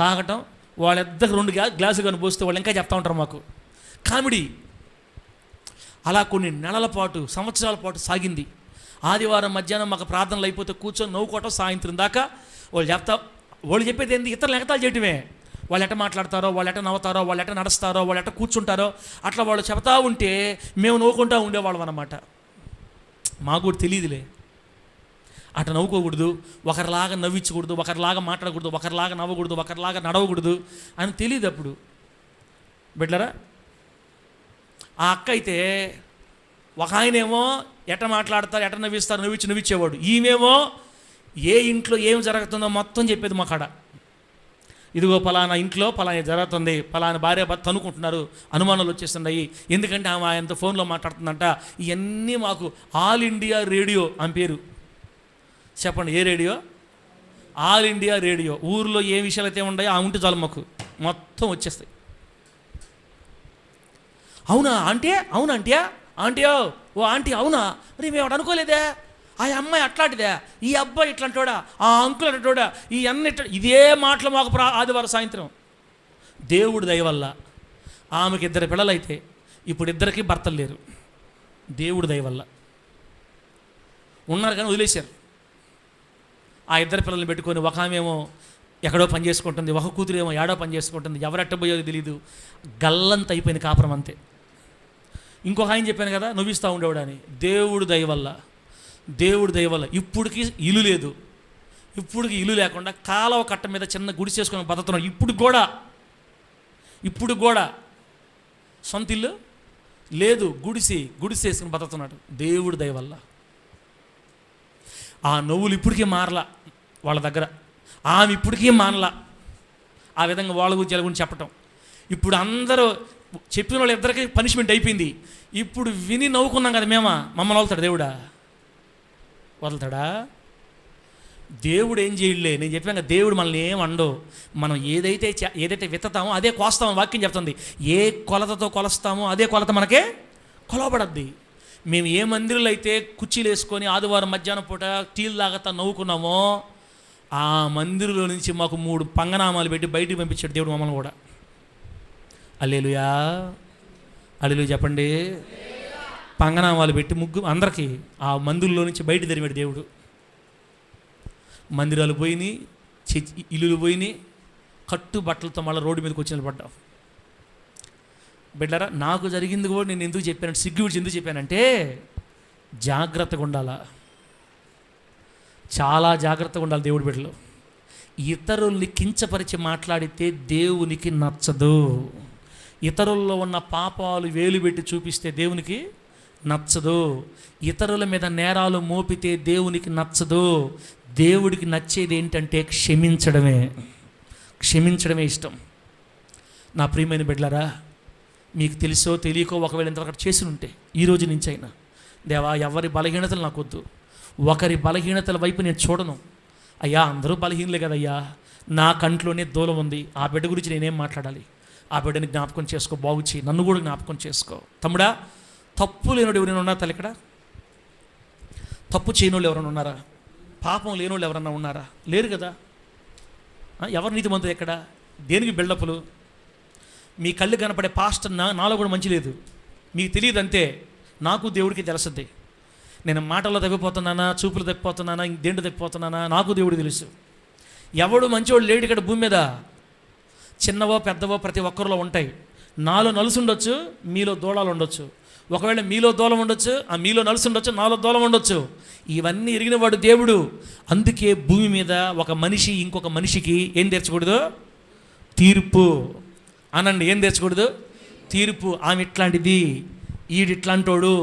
తాగటం, వాళ్ళిద్దరికి 2 గ్లాసులు కానీ పోస్తే వాళ్ళు ఇంకా చెప్తా ఉంటారు మాకు కామెడీ. అలా కొన్ని నెలల పాటు, సంవత్సరాల పాటు సాగింది. ఆదివారం మధ్యాహ్నం మాకు ప్రార్థనలు అయిపోతే కూర్చొని నవ్వుకోవటం, సాయంత్రం దాకా వాళ్ళు చెప్పేది ఏంది, ఇతరులు ఎగతాలు చేయటమే. వాళ్ళు ఎట్ట మాట్లాడతారో, వాళ్ళు ఎట్ట నవ్వుతారో, వాళ్ళు ఎట్ట నడుస్తారో, వాళ్ళు ఎట్ట కూర్చుంటారో, అట్లా వాళ్ళు చెబుతూ ఉంటే మేము నవ్వుకుంటూ ఉండేవాళ్ళం అన్నమాట. మాకు కూడా తెలియదులే, అట్లా నవ్వుకోకూడదు, ఒకరిలాగా నవ్వించకూడదు, ఒకరిలాగా మాట్లాడకూడదు, ఒకరిలాగా నవ్వకూడదు, ఒకరిలాగా నడవకూడదు అని తెలియదు అప్పుడు. బిడ్డరా, ఆ అక్క అయితే ఒక ఆయనేమో ఎట్ట మాట్లాడతారు, ఎట్ట నవ్విస్తారు, నవ్వించేవాడు. ఈమెమో ఏ ఇంట్లో ఏం జరుగుతుందో మొత్తం చెప్పేది మా కాడ. ఇదిగో పలానా ఇంట్లో పలానా జరుగుతుంది, పలానా భార్య భర్త అనుకుంటున్నారు, అనుమానాలు వచ్చేస్తున్నాయి, ఎందుకంటే ఆమె ఆయనతో ఫోన్లో మాట్లాడుతుందంట. ఇవన్నీ మాకు ఆల్ ఇండియా రేడియో అని పేరు. చెప్పండి, ఏ రేడియో? All India radio. ఊరిలో ఏ విషయాలు అయితే ఉన్నాయో ఆ ఉంటే చాలు మాకు మొత్తం వచ్చేస్తాయి. అవునా ఆంటీ, అవునా ఆంటీయో, ఓ ఆంటీ అవునా, మరి మేము అనుకోలేదే, ఆ అమ్మాయి అట్లాంటిదే, ఈ అబ్బాయి ఇట్లాంటోడా, ఆ అంకుల్ అట్లాంటోడా, ఈ అన్న ఇట్లా, ఇదే మాటలు మాకు ఆదివారం సాయంత్రం. దేవుడి దయ వల్ల ఆమెకి 2 పిల్లలు అయితే ఇప్పుడు 2కి భర్తలు లేరు. దేవుడి దయ వల్ల ఉన్నారు కానీ వదిలేశారు. ఆ 2 పిల్లల్ని పెట్టుకొని ఒక ఆమెమో ఎక్కడో పని చేసుకుంటుంది, ఒక కూతురేమో ఏడో పని చేసుకుంటుంది, ఎవరెట్టబోయేదో తెలీదు. గల్లంత అయిపోయింది కాపురం అంతే. ఇంకొక ఆయన చెప్పాను కదా నవ్విస్తూ ఉండేవాడు అని. దేవుడి దయ వల్ల ఇప్పటికి ఇల్లు లేదు. ఇప్పటికి ఇల్లు లేకుండా కాలువ కట్ట మీద చిన్న గుడి చేసుకొని బతుకుతున్నాడు. ఇప్పుడు కూడా సొంత ఇల్లు లేదు, గుడిసేసుకుని బతుకుతున్నాడు దేవుడి దయ వల్ల. ఆ నవ్వులు ఇప్పటికీ మారలా వాళ్ళ దగ్గర, ఆమె ఇప్పటికీ మానలా ఆ విధంగా వాళ్ళ గురించి చెప్పటం. ఇప్పుడు అందరూ చెప్పిన వాళ్ళు 2కి పనిష్మెంట్ అయిపోయింది. ఇప్పుడు విని నవ్వుకున్నాం కదా మమ్మల్ని వదులుతాడా? దేవుడు ఏం చేయలే. నేను చెప్పాను కదా, దేవుడు మనల్ని ఏం అండవు. మనం ఏదైతే విత్తుతామో అదే కోస్తామో వాక్యం చెప్తుంది. ఏ కొలతతో కొలుస్తామో అదే కొలత మనకే కొలవబడద్ది. మేము ఏ మందిరంలో అయితే కుర్చీలు వేసుకొని ఆదివారం మధ్యాహ్నం పూట టీలు తాగుతా నవ్వుకున్నామో ఆ మందిరంలో నుంచి మాకు 3 పంగనామాలు పెట్టి బయటికి పంపించాడు దేవుడు మమ్మల్ని కూడా. హల్లెలూయా, హల్లెలూయా చెప్పండి. పంగనామాలు పెట్టి అందరికీ ఆ మందిరంలో నుంచి బయట తరిమాడు దేవుడు. మందిరాలు పోయినాయి, ఇల్లులు పోయినాయి, కట్టు బట్టలతో మళ్ళీ రోడ్డు మీదకి వచ్చి నిలబడ్డాం. బిడ్డరా, నాకు జరిగింది కూడా నేను ఎందుకు చెప్పానంటే, సిగ్గు విడిచి ఎందుకు చెప్పానంటే, జాగ్రత్తగా ఉండాలా, చాలా జాగ్రత్తగా ఉండాలి దేవుడి బిడ్డలు. ఇతరుల్ని కించపరిచి మాట్లాడితే దేవునికి నచ్చదు. ఇతరుల్లో ఉన్న పాపాలు వేలు పెట్టి చూపిస్తే దేవునికి నచ్చదు. ఇతరుల మీద నేరాలు మోపితే దేవునికి నచ్చదు. దేవుడికి నచ్చేది ఏంటంటే క్షమించడమే. క్షమించడమే ఇష్టం. నా ప్రియమైన బిడ్డలారా, మీకు తెలుసో తెలియకో ఒకవేళ ఇంతవరకు చేసి ఉంటే ఈ రోజు నుంచి అయినా, దేవా ఎవరి బలహీనతలు నాకు వద్దు, ఒకరి బలహీనతల వైపు నేను చూడను. అయ్యా అందరూ బలహీనలే కదయ్యా, నా కంట్లోనే దూలం ఉంది, ఆ బిడ్డ గురించి నేనేం మాట్లాడాలి, ఆ బిడ్డని జ్ఞాపకం చేసుకో, బాగు చేయి, నన్ను కూడా జ్ఞాపకం చేసుకో. తమ్ముడా, తప్పు లేనోడు ఎవరైనా ఉన్నారా తల్లి? ఇక్కడ తప్పు చేయనోళ్ళు ఎవరైనా ఉన్నారా? పాపం లేనోళ్ళు ఎవరన్నా ఉన్నారా? లేరు కదా. ఎవరు నీతిమంతులు ఎక్కడ? దేనికి బిల్డప్లు? మీ కళ్ళు కనపడే పాస్టర్ నాలో కూడా మంచి లేదు, మీకు తెలియదు అంతే. నాకు దేవుడికి తెలుస్తుంది. నేను మాటల్లో తప్పిపోతున్నానా, చూపులు తప్పిపోతున్నానా, దేంట్లో తప్పిపోతున్నానా, నాకు దేవుడు తెలుసు. ఎవడు మంచివాడు లేడు ఇక్కడ భూమి మీద. చిన్నవో పెద్దవో ప్రతి ఒక్కరిలో ఉంటాయి. నాలో నలుసు ఉండొచ్చు, మీలో దూలాలు ఉండొచ్చు. ఒకవేళ మీలో దూలం ఉండొచ్చు, ఆ మీలో నలుసు ఉండొచ్చు, నాలో దూలం ఉండొచ్చు. ఇవన్నీ ఎరిగినవాడు దేవుడు. అందుకే భూమి మీద ఒక మనిషి ఇంకొక మనిషికి ఏం తెచ్చకూడదు? తీర్పు అనండి. ఏం తెచ్చకూడదు? తీర్పు. ఆమె ఇట్లాంటిది, ఈడు ఇట్లాంటోడు,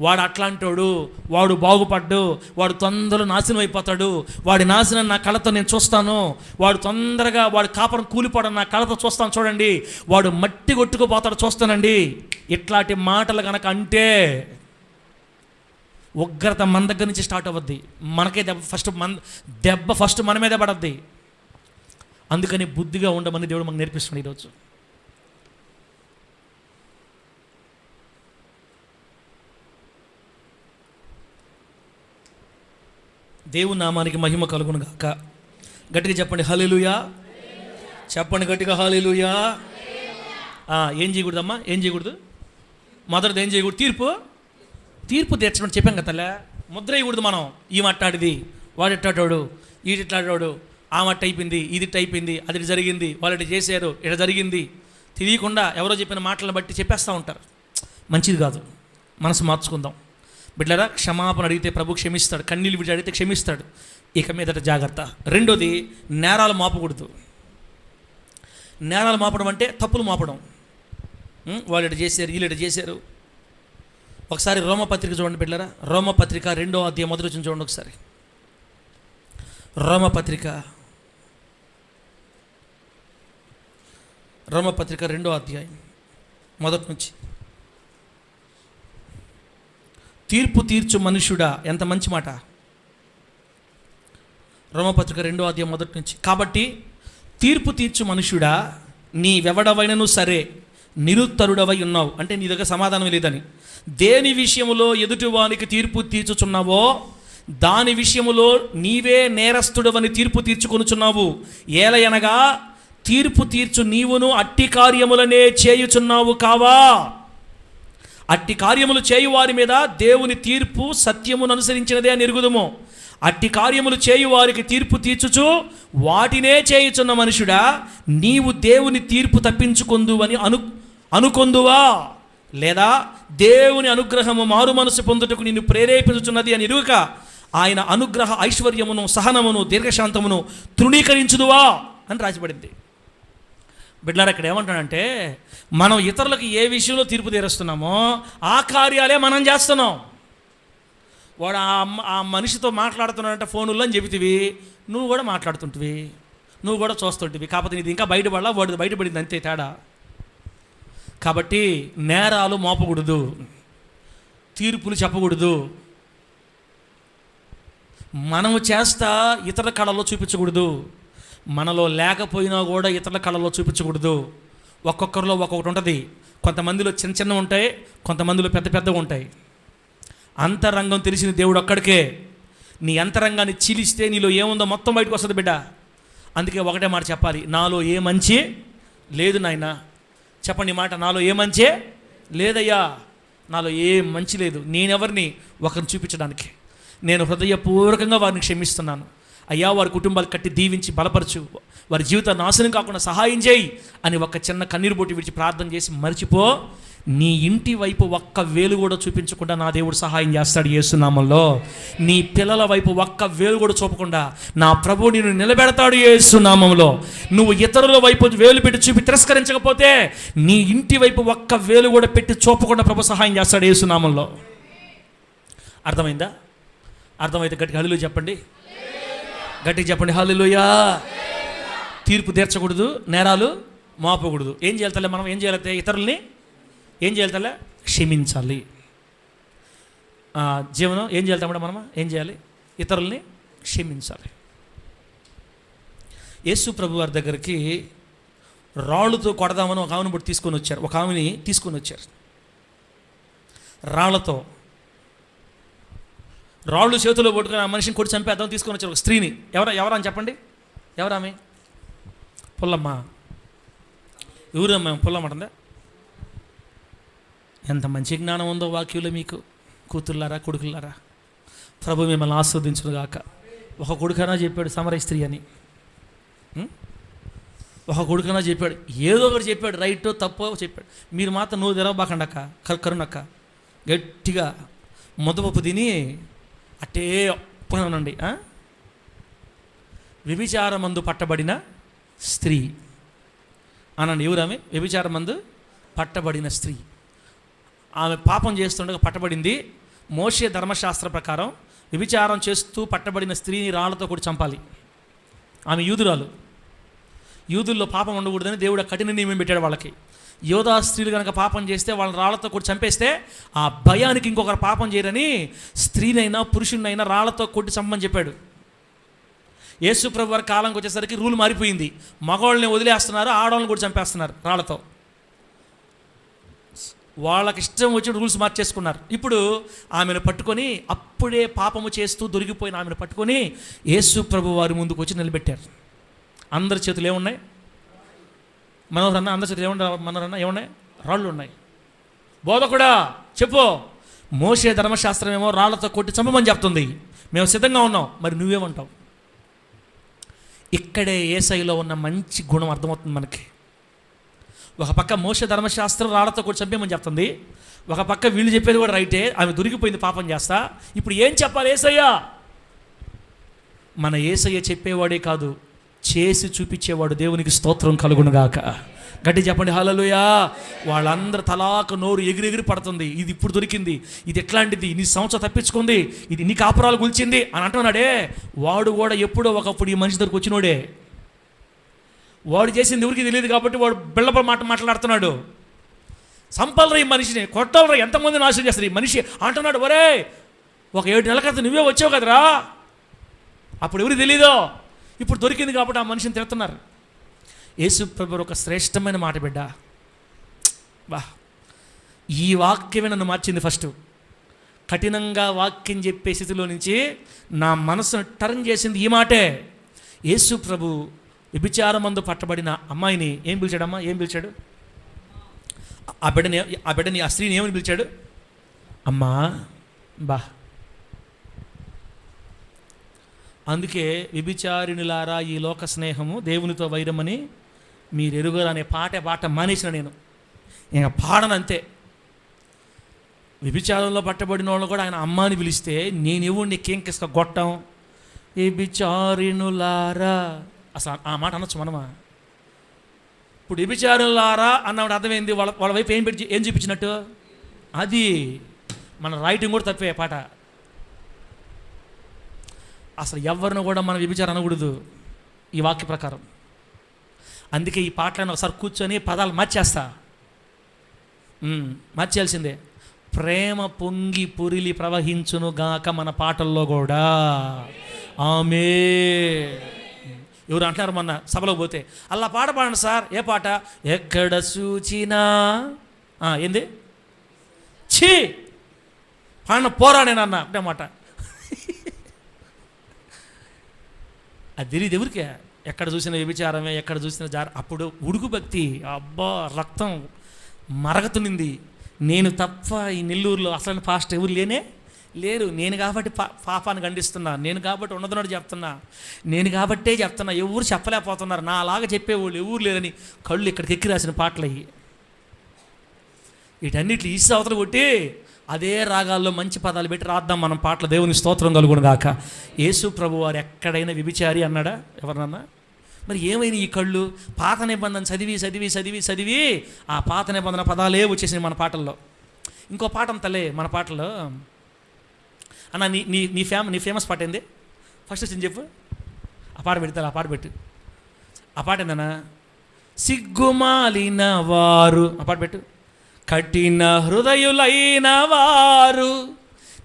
వాడు అట్లాంటోడు, వాడు బాగుపడ్డు, వాడు తొందరగా నాశనం అయిపోతాడు, వాడి నాశనం నా కళ్ళతో నేను చూస్తాను, వాడు తొందరగా వాడి కాపురం కూలిపోవడం నా కళ్ళతో చూస్తాను చూడండి, వాడు మట్టి కొట్టుకుపోతాడు చూస్తానండి. ఇట్లాంటి మాటలు కనుక అంటే ఉగ్రత మన దగ్గర నుంచి స్టార్ట్ అవ్వద్ది. మనకే దెబ్బ ఫస్ట్ మన మీదే పడద్ది. అందుకని బుద్ధిగా ఉండమని దేవుడు మనకు నేర్పిస్తున్నాడు ఈరోజు. దేవుని నామానికి మహిమ కలుగును గాక. గట్టిగా చెప్పండి హల్లెలూయా. చెప్పండి గట్టిగా హల్లెలూయా. ఏం చేయకూడదమ్మా? ఏం చేయకూడదు? మొదటిది ఏం చేయకూడదు? తీర్పు తీర్చడం చెప్పాం కదా తల్లా. ముద్ర వేయకూడదు మనం. ఈ మాట్లాడిది, వాడు ఎట్టాడు, ఈడు ఇట్లాడాడు, ఆ మట్ట అయిపోయింది, ఇది అయిపోయింది, అది జరిగింది, వాళ్ళు ఇటు చేశారు, ఇట జరిగింది, తెలియకుండా ఎవరో చెప్పిన మాటలను బట్టి చెప్పేస్తూ ఉంటారు. మంచిది కాదు. మనసు మార్చుకుందాం బిడ్డలారా. క్షమాపణ అడిగితే ప్రభు క్షమిస్తాడు, కన్నీళ్ళు విడిచి అడిగితే క్షమిస్తాడు. ఇక మీదట జాగ్రత్త. రెండోది, నేరాలు మాపకూడదు. నేరాలు మాపడం అంటే తప్పులు మాపడం. వాళ్ళు ఇటు చేశారు, వీళ్ళు ఇటు చేశారు. ఒకసారి రోమపత్రిక చూడండి బిడ్డలారా. రోమపత్రిక 2వ అధ్యాయం మొదటి నుంచి చూడండి ఒకసారి. రోమపత్రిక 2వ అధ్యాయం మొదటి నుంచి. తీర్పు తీర్చు మనుష్యుడా, ఎంత మంచి మాట. రోమపత్రిక 2వ అధ్యాయం మొదటి నుంచి. కాబట్టి తీర్పు తీర్చు మనుష్యుడా, నీవెవడవైనను సరే నిరుత్తరుడవై ఉన్నావు, అంటే నీ దగ్గర సమాధానం లేదని, దేని విషయములో ఎదుటివానికి తీర్పు తీర్చుచున్నావో దాని విషయములో నీవే నేరస్తుడవని తీర్పు తీర్చుకొనుచున్నావు. ఏలయనగా తీర్పు తీర్చు నీవును అట్టి కార్యములనే చేయుచున్నావు కావా? అట్టి కార్యములు చేయువారి మీద దేవుని తీర్పు సత్యమును అనుసరించినదే అని ఎరుగుదుము. అట్టి కార్యములు చేయువారికి తీర్పు తీర్చుచు వాటినే చేయుచున్న మనుషుడా, నీవు దేవుని తీర్పు తప్పించుకొందు అని అనుకొందువా? లేదా దేవుని అనుగ్రహము మారు మనసు పొందుటకు నిన్ను ప్రేరేపించుచున్నది అని ఎరుగక ఆయన అనుగ్రహ ఐశ్వర్యమును సహనమును దీర్ఘశాంతమును తృణీకరించుదువా అని రాసిపడింది. బిడ్డలారా, ఇక్కడ ఏమంటాడంటే, మనం ఇతరులకు ఏ విషయంలో తీర్పు తీరుస్తున్నామో ఆ కార్యాలే మనం చేస్తున్నాం. వాడు ఆ మనిషితో మాట్లాడుతున్నాడంటే ఫోనుల్లో అని చెబుతీవి, నువ్వు కూడా మాట్లాడుతుంటివి, నువ్వు కూడా చూస్తుంటివి. కాకపోతే నీది ఇంకా బయటపడలా, వాడిది బయటపడింది, అంతే తేడా. కాబట్టి నేరాలు మోపకూడదు, తీర్పులు చెప్పకూడదు, మనము చేస్తా ఇతరుల కళలో చూపించకూడదు, మనలో లేకపోయినా కూడా ఇతరుల కళలో చూపించకూడదు. ఒక్కొక్కరిలో ఒక్కొక్కటి ఉంటుంది. కొంతమందిలో చిన్న చిన్నవి ఉంటాయి, కొంతమందిలో పెద్ద పెద్దగా ఉంటాయి. అంతరంగం తెలిసిన దేవుడు ఒక్కడికే. నీ అంతరంగాన్ని చీలిస్తే నీలో ఏముందో మొత్తం బయటకు వస్తుంది బిడ్డ. అందుకే ఒకటే మాట చెప్పాలి, నాలో ఏ మంచి లేదు నాయనా. చెప్పండి మాట, నాలో ఏ మంచే లేదయ్యా, నాలో ఏ మంచి లేదు. నేనెవరిని ఒకరిని చూపించడానికి? నేను హృదయపూర్వకంగా వారిని క్షమిస్తున్నాను అయ్యా, వారి కుటుంబాలు కట్టి దీవించి బలపరచు, వారి జీవితాన్ని నాశనం కాకుండా సహాయం చేయి అని ఒక చిన్న కన్నీరు బొట్టి విడిచి ప్రార్థన చేసి మర్చిపో. నీ ఇంటి వైపు ఒక్క వేలు కూడా చూపించకుండా నా దేవుడు సహాయం చేస్తాడు యేసునామంలో. నీ పిల్లల వైపు ఒక్క వేలు కూడా చూపకుండా నా ప్రభువు నిన్ను నిలబెడతాడు యేసునామంలో. నువ్వు ఇతరుల వైపు వేలు పెట్టి చూపి తిరస్కరించకపోతే నీ ఇంటి వైపు ఒక్క వేలు కూడా పెట్టి చూపకుండా ప్రభు సహాయం చేస్తాడు యేసునామంలో. అర్థమైందా? అర్థమైతే గట్టిగా హల్లెలూయా చెప్పండి. గట్టిగా చెప్పండి హల్లెలూయా. తీర్పు తీర్చకూడదు, నేరాలు మోపకూడదు. ఏం చేయాలి తల్లి? మనం ఏం చేయాలి? ఇతరుల్ని ఏం చేయాలి తల్లి? క్షమించాలి. జీవనం ఏం చేయాలి తమ్ముడు? మనం ఏం చేయాలి? ఇతరుల్ని క్షమించాలి. యేసు ప్రభు వారి దగ్గరికి రాళ్ళతో కొడదామని ఒక ఆమెను తీసుకొని వచ్చారు. ఒక ఆమెని తీసుకొని వచ్చారు రాళ్లతో. రాళ్ళు చేతిలో పట్టుకుని ఆ మనిషిని కొట్టి చంపేద్దాం తీసుకొని వచ్చారు ఒక స్త్రీని. ఎవరని చెప్పండి? ఎవరామె? పుల్లమ్మ. ఎవరమ్మ పుల్లమ్మ అంటుందా? ఎంత మంచి జ్ఞానం ఉందో వాక్యంలో మీకు. కూతుర్లారా, కొడుకులారా, ప్రభు మిమ్మల్ని ఆస్వాదించునుగాక. ఒక కొడుకైనా చెప్పాడు సమరయ స్త్రీ అని. ఒక కొడుకైనా చెప్పాడు, ఏదో ఒకటి చెప్పాడు, రైటో తప్పో చెప్పాడు. మీరు మాత్రం నువ్వు తెరవబాకండక్క, కరుణక్క, గట్టిగా ముద్దపప్పు తిని అట్టే ఒప్పునండి. వ్యభిచారమందు పట్టబడిన స్త్రీ అనండి. ఎవరామె? వ్యభిచారమందు పట్టబడిన స్త్రీ. ఆమె పాపం చేస్తుండగా పట్టబడింది. మోషే ధర్మశాస్త్ర ప్రకారం వ్యభిచారం చేస్తూ పట్టబడిన స్త్రీని రాళ్లతో కూడా చంపాలి. ఆమె యూదురాలు. యూదుల్లో పాపం ఉండకూడదని దేవుడు కఠిన నియమం పెట్టాడు వాళ్ళకి. యోధా స్త్రీలు కనుక పాపం చేస్తే వాళ్ళని రాళ్లతో కొట్టి చంపేస్తే ఆ భయానికి ఇంకొకరు పాపం చేయరని స్త్రీనైనా పురుషుడినైనా రాళ్లతో కొట్టి చంపమని చెప్పాడు. యేసు ప్రభు వారి కాలంకి వచ్చేసరికి రూల్ మారిపోయింది. మగవాళ్ళని వదిలేస్తున్నారు, ఆడవాళ్ళని కూడా చంపేస్తున్నారు రాళ్లతో. వాళ్ళకి ఇష్టం వచ్చి రూల్స్ మార్చేసుకున్నారు. ఇప్పుడు ఆమెను పట్టుకొని, అప్పుడే పాపము చేస్తూ దొరికిపోయిన ఆమెను పట్టుకొని యేసు ప్రభు వారి ముందుకు వచ్చి నిలబెట్టారు. అందరి చేతులు ఏమున్నాయి? మనోహరన్న అందరి చేతులు మనోహరన్న ఏమున్నాయి? రాళ్ళు ఉన్నాయి. బోధకుడా చెప్పు, మోషే ధర్మశాస్త్రం ఏమో రాళ్లతో కొట్టి చంపమని చెప్తుంది, మేము సిద్ధంగా ఉన్నాం, మరి నువ్వేమంటావు? ఇక్కడే యేసయ్యలో ఉన్న మంచి గుణం అర్థమవుతుంది మనకి. ఒక పక్క మోషే ధర్మశాస్త్రం రాళ్లతో కూడా చంపేమని చెప్తుంది, ఒక పక్క వీళ్ళు చెప్పేది కూడా రైటే, ఆమె దొరికిపోయింది పాపం చేస్తా. ఇప్పుడు ఏం చెప్పాలి యేసయ్య? మన యేసయ్య చెప్పేవాడే కాదు, చేసి చూపించేవాడు. దేవునికి స్తోత్రం కలుగునుగాక. గట్టి చెప్పండి హల్లెలూయా. వాళ్ళందరూ తలాక నోరు ఎగిరి పడుతుంది. ఇది ఇప్పుడు దొరికింది, ఇది ఎట్లాంటిది, నీ సంవత్సరం తప్పించుకుంది, ఇది నీ కాపురాలు కూల్చింది అని అంటున్నాడే. వాడు కూడా ఎప్పుడో ఒకప్పుడు ఈ మనిషి దగ్గరకు వచ్చినోడే. వాడు చేసింది ఎవరికి తెలియదు కాబట్టి వాడు బిళ్ళప మాట్లాడుతున్నాడు. సంపలరా ఈ మనిషిని, కొట్టాలరా, ఎంతమంది నాశనం చేస్తారు ఈ మనిషి అంటున్నాడు. ఒరే, ఒక 7 నెలల క్రితం నువ్వే వచ్చావు కదరా, అప్పుడు ఎవరికి తెలీదో, ఇప్పుడు దొరికింది కాబట్టి ఆ మనిషిని తిడుతున్నారు. యేసు ప్రభు ఒక శ్రేష్టమైన మాట బిడ్డ. బా, ఈ వాక్యమే నన్ను మార్చింది. ఫస్ట్ కఠినంగా వాక్యం చెప్పే స్థితిలో నుంచి నా మనసును టర్న్ చేసింది ఈ మాటే. యేసు ప్రభు వ్యభిచారమందు పట్టబడిన అమ్మాయిని ఏం పిలిచాడమ్మా? ఏం పిలిచాడు? ఆ బిడ్డని ఆ స్త్రీని ఏమని పిలిచాడు? అమ్మా. బా, అందుకే వ్యభిచారిణులారా ఈ లోక స్నేహము దేవునితో వైరమని మీరు ఎరుగరు అనే పాట మానేసిన నేను. ఇంకా పాడనంతే. వ్యభిచారంలో పట్టబడిన వాళ్ళు కూడా ఆయన అమ్మ అని పిలిస్తే నేను ఎవరిని కేంకిస్క గొట్టం వ్యభిచారిణులారా, అసలు ఆ మాట అనొచ్చు మనమా? ఇప్పుడు వ్యభిచారులారా అన్నప్పుడు అర్థమైంది వాళ్ళ వైపు ఏం చూపించినట్టు. అది మన రైటింగ్ కూడా తప్పే పాట. అసలు ఎవరిని కూడా మనం వ్యభిచారం అనకూడదు ఈ వాక్య ప్రకారం. అందుకే ఈ పాటలను ఒకసారి కూర్చొని పదాలు మార్చేయాల్సిందే. ప్రేమ పొంగి పొరిలి ప్రవహించును గాక మన పాటల్లో కూడా. ఆమేన్. ఎవరు అంటున్నారు మొన్న సభలో పోతే, అలా పాట పాడండి సార్. ఏ పాట? ఎక్కడ సూచినా ఏంది ఛీ పాడిన పోరా నేనన్న అంటే మాట. అది తెలియదు ఎవరికే. ఎక్కడ చూసిన వ్యభిచారమే, ఎక్కడ చూసిన అప్పుడు ఉడుకు భక్తి, అబ్బా రక్తం మరగతునింది. నేను తప్ప ఈ నెల్లూరులో అసలు ఫాస్ట్ ఎవరు లేరు. నేను కాబట్టి పాపాన్ని ఖండిస్తున్నా, నేను కాబట్టి ఉన్నదన్నట్టు చెప్తున్నా, నేను కాబట్టే చెప్తున్నా. ఎవరు చెప్పలేకపోతున్నారు, నా అలాగా చెప్పేవాళ్ళు ఎవరు లేరని కళ్ళు ఇక్కడికి ఎక్కి రాసిన పాటలు అయ్యి. వీటన్నిటిని ఈసి అవతలు కొట్టి అదే రాగాల్లో మంచి పదాలు పెట్టి రాద్దాం మనం పాటలు. దేవుని స్తోత్రం కలుగును గాక. యేసు ప్రభు వారు ఎక్కడైనా వ్యభిచారి అన్నాడా ఎవరినన్నా? మరి ఏమైనా ఈ కళ్ళు పాత నిబంధన చదివి ఆ పాత నిబంధన పదాలే వచ్చేసినాయి మన పాటల్లో. ఇంకో పాట అంతలే మన పాటల్లో, అన్న నీ ఫేమస్ పాట ఏంది? ఫస్ట్ వచ్చింది చెప్పు. ఆ పాట పెడతా, ఆ పాట పెట్టు. ఆ పాట ఏందన్నా? సిగ్గుమాలిన వారు, ఆ పాట పెట్టు. కఠిన హృదయులైన వారు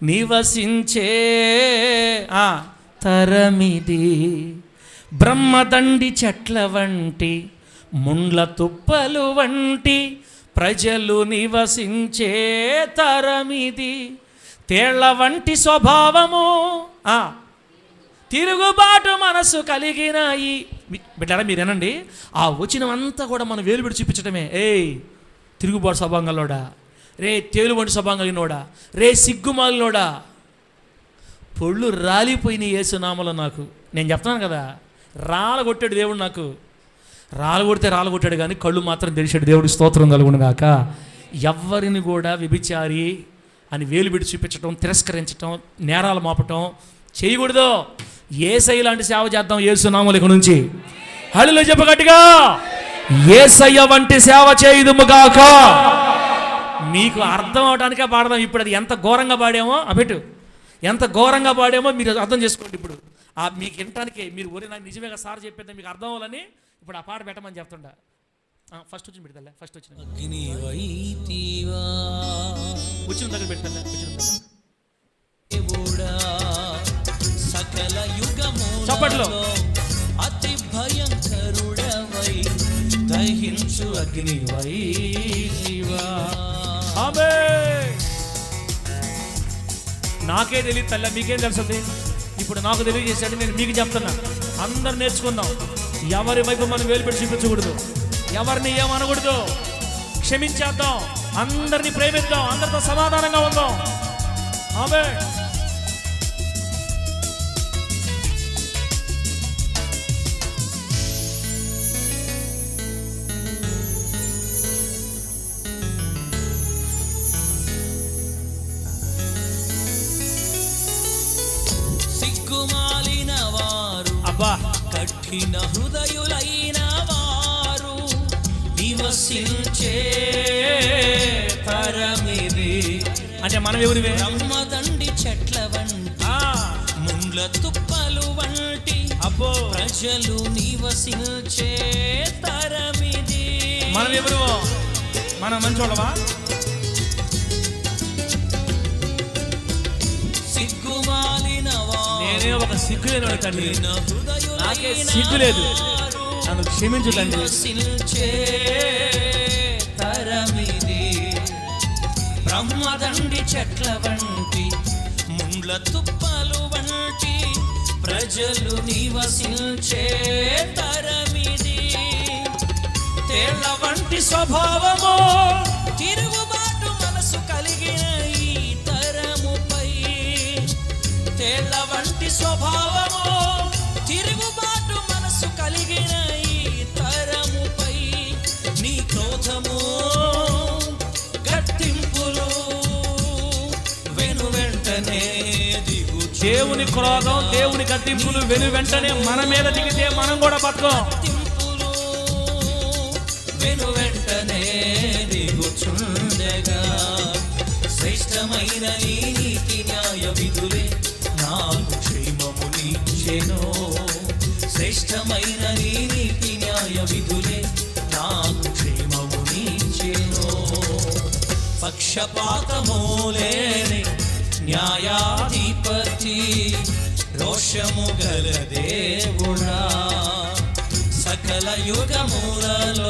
నివసించే తరమిది, బ్రహ్మదండి చెట్ల వంటి ముండ్ల తుప్పలు వంటి ప్రజలు నివసించే తరమిది, తేళ్ల వంటి స్వభావము తిరుగుబాటు మనసు కలిగిన ఈ బిడ్డారా మీరేనండి. ఆ వచనమంతా కూడా మనం వేలు పెట్టి చూపించడమే. తిరుగుబాటు స్వభావం కలిగినోడా, రే తేలు వంటి స్వభావం కలిగినోడా, రే సిగ్గుమాలినోడా, పొళ్ళు రాలిపోయిన యేసునామలో నాకు నేను చెప్తున్నాను కదా, రాలగొట్టాడు దేవుడు. నాకు రాలగొడితే రాలగొట్టాడు కానీ కళ్ళు మాత్రం తెరిచాడు దేవుడు. స్తోత్రం కలుగును గాక. ఎవ్వరిని కూడా వ్యభిచారి అని వేలు పెట్టి చూపించటం, తిరస్కరించటం, నేరాలు మోపటం చేయకూడదు. యేసయ్య లాంటి సేవ చేద్దాం యేసునామములో ఇక నుంచి. హల్లెలూయా చెప్పు గట్టిగా. యేసయ్య వంటి సేవ చేయుదుముగాక. మీకు అర్థం అవడానికే పాడదాం ఇప్పుడు. అది ఎంత ఘోరంగా పాడామో పెట్టు, ఎంత ఘోరంగా పాడామో మీరు అర్థం చేసుకోండి. ఇప్పుడు మీకు వినటానికి మీరు నాకు నిజమేగా సార్ చెప్పేది మీకు అర్థం అవ్వాలని ఇప్పుడు ఆ పాట పెట్టమని చెప్తుండా. ఫస్ట్ వచ్చిన పెడతా, ఫస్ట్ వచ్చిన దగ్గర పెట్టాలా, వచ్చిన చప్పట్లో అతి భయంకరుడవై దహించు అగ్నివై జీవా. నాకే తెలియదు తల్ల, మీకేం తెలుస్తుంది? ఇప్పుడు నాకు తెలియజేసాడు, నేను మీకు చెప్తున్నా. అందరు నేర్చుకుందాం. ఎవరి వైపు మనం వేలు పెట్టి చూపించకూడదు, ఎవరిని ఏమనకూడదు, క్షమించేద్దాం, అందరినీ ప్రేమిద్దాం, అందరితో సమాధానంగా ఉందాం. ఆమేన్. సిగ్గుమాలిన వారు, కఠిన హృదయులైన వారు నివసించే తరమిది. అంటే మనం ఎవరివే? బ్రహ్మదండి చెట్ల వంటి ముండ్ల తుప్పలు వంటి ప్రజలు నివసించే తరమిది. మనం ఎవరు? మనం మంచోళ్ళవా? సిగ్గుమాలిన నేనే ఒక సిగ్గులేని తండ్రి, నాకే సిగ్గు లేదు, నన్ను క్షమించు తండ్రి. తరమిది బ్రహ్మదండి చెట్ల వంటి ముండ్ల తుప్పలు వంటి ప్రజలు నివసించే తరమిది, తేళ్ల వంటి స్వభావము తిరుగుబాటు మనసు కలిగిన ఈ తరముపై, తేళ్ల వంటి స్వభావము తిరుగుబాటు మనసు కలిగిన ఈ తరముపై నీ క్రోధము గట్టింపులు వెను వెంటనే దిగు. దేవుని క్రోధం, దేవుని గద్దింపులు వెను వెంటనే మన మీద దిగితే మనం కూడా బతకం. గట్టింపులు వెను వెంటనే దిగుచుండగా శ్రేష్టమైన నీ నీతి న్యాయ విధులే నాకు క్షేమమునిచ్చెను. శ్రేష్టమైన నీ నీతి న్యాయ విధులే నాకు క్షేమమునిచ్చెను. పక్షపాతము లేని న్యాయాధిపతి, రోషము గల దేవుడా, సకల యుగములలో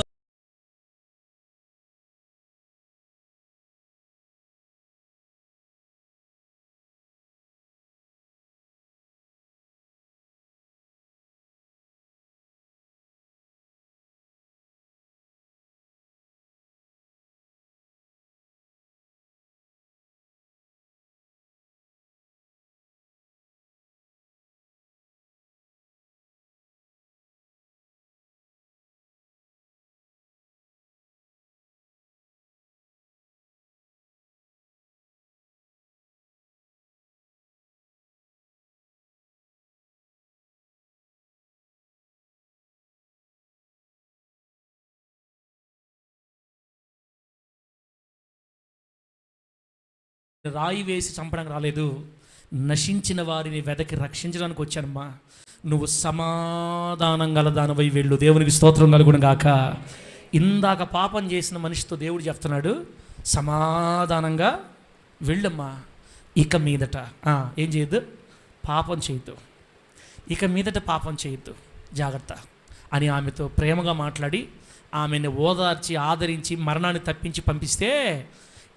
రాయి వేసి చంపడానికి రాలేదు, నశించిన వారిని వెదకి రక్షించడానికి వచ్చానమ్మా. నువ్వు సమాధానం గల దానివై వెళ్ళు. దేవునికి స్తోత్రం కలుగును గాక. ఇందాక పాపం చేసిన మనిషితో దేవుడు చెప్తున్నాడు, సమాధానంగా వెళ్ళమ్మా. ఇక మీదట ఏం చేయొద్దు, పాపం చేయొద్దు. ఇక మీదట పాపం చేయొద్దు, జాగ్రత్త అని ఆమెతో ప్రేమగా మాట్లాడి ఆమెను ఓదార్చి ఆదరించి మరణాన్ని తప్పించి పంపిస్తే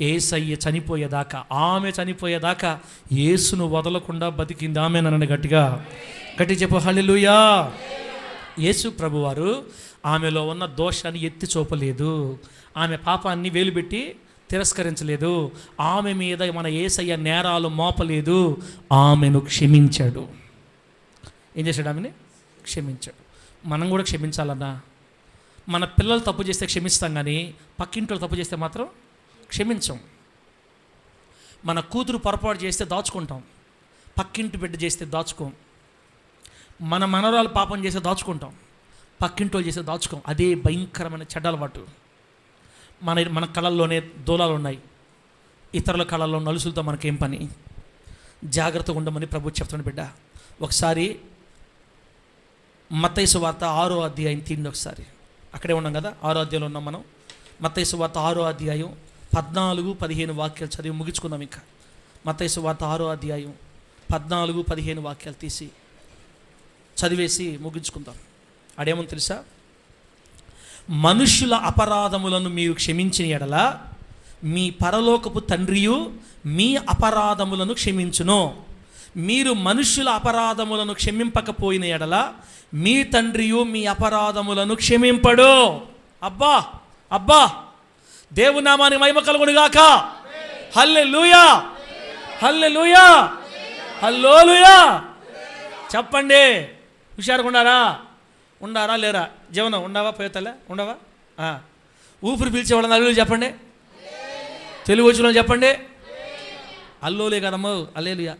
యేసయ్య చనిపోయేదాకా, ఆమె చనిపోయేదాకా యేసును వదలకుండా బతికింది. ఆమె నన్ను గట్టిగా చెప్పు హల్లెలూయా. యేసు ప్రభువారు ఆమెలో ఉన్న దోషాన్ని ఎత్తి చూపలేదు, ఆమె పాపాన్ని వేలుపెట్టి తిరస్కరించలేదు, ఆమె మీద మన యేసయ్య నేరాలు మోపలేదు, ఆమెను క్షమించాడు. ఏం చేశాడు? ఆమెని క్షమించాడు. మనం కూడా క్షమించాలన్నా. మన పిల్లలు తప్పు చేస్తే క్షమిస్తాం, కానీ పక్కింట్లో తప్పు చేస్తే మాత్రం క్షమించం. మన కూతురు పొరపాటు చేస్తే దాచుకుంటాం, పక్కింటి బిడ్డ చేస్తే దాచుకోం. మన మనవరాలు పాపం చేస్తే దాచుకుంటాం, పక్కింటో చేస్తే దాచుకోం. అదే భయంకరమైన చెడ్డ అలవాటు. మన కళల్లోనే దూలాలు ఉన్నాయి, ఇతరుల కళల్లో నలుసులతో మనకేం పని? జాగ్రత్తగా ఉండమని ప్రభు చెప్తున్నాడు. బిడ్డ, ఒకసారి మత్తయి సువార్త 6వ అధ్యాయం తీయండి. ఒకసారి అక్కడే ఉన్నాం కదా, 6వ అధ్యాయంలో ఉన్నాం మనం. మత్తయి సువార్త 6వ అధ్యాయం 14-15 వాక్యాలు చదివి ముగించుకుందాం. ఇంకా మత్తయి సువార్త 6వ అధ్యాయం 14-15 వాక్యాలు తీసి చదివేసి ముగించుకుందాం. ఆడేమో తెలుసా? మనుష్యుల అపరాధములను మీరు క్షమించిన ఎడల మీ పరలోకపు తండ్రియు మీ అపరాధములను క్షమించును. మీరు మనుష్యుల అపరాధములను క్షమింపకపోయిన ఎడల మీ తండ్రియు మీ అపరాధములను క్షమింపడు. అబ్బా అబ్బా, దేవుని నామానికి మహిమ కలుగును గాక. హల్లెలూయా హల్లెలూయా హల్లెలూయా. చెప్పండి, హుషారుగా ఉండారా లేరా? జీవనం ఉండవా? పోయేతలే ఉండవా? ఊపిరి పీల్చేవాళ్ళని అల్లులు చెప్పండి, తెలుగు వచ్చిన చెప్పండి. అల్లోలే కదమ్మో, అల్లేలుయా.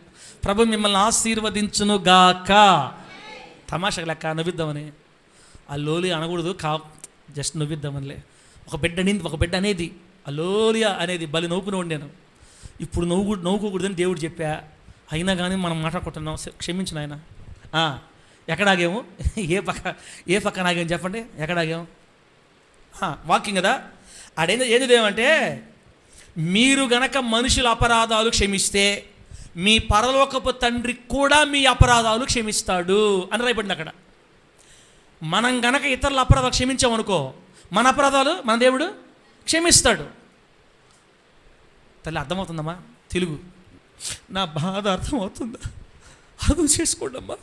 ప్రభు మిమ్మల్ని ఆశీర్వదించును గాక. తమాషకు లెక్క నవ్విద్దామని అల్లోలి అనకూడదు, జస్ట్ నవ్విద్దామనిలే. ఒక బిడ్డ అనేది అల్లోలియా అనేది బలి నవ్వుకుని నేను. ఇప్పుడు నవ్వుకోకూడదని దేవుడు చెప్పా, అయినా కానీ మనం మాట్లాడుకుంటున్నాం. క్షమించిన ఆయన. ఎక్కడ ఆగాము? ఏ పక్కన ఆగాము చెప్పండి? ఎక్కడ ఆగాము? వాకింగ్ కదా. ఏదేమంటే, మీరు గనక మనుషుల అపరాధాలు క్షమిస్తే మీ పరలోకపు తండ్రి కూడా మీ అపరాధాలు క్షమిస్తాడు అని రాయబడింది అక్కడ. మనం గనక ఇతరుల అపరాధాలు క్షమించామనుకో, మన అపరాధాలు మన దేవుడు క్షమిస్తాడు. తల్లి అర్థమవుతుందమ్మా? తెలుగు నా బాధ అర్థమవుతుందా? అర్థం చేసుకోండమ్మా.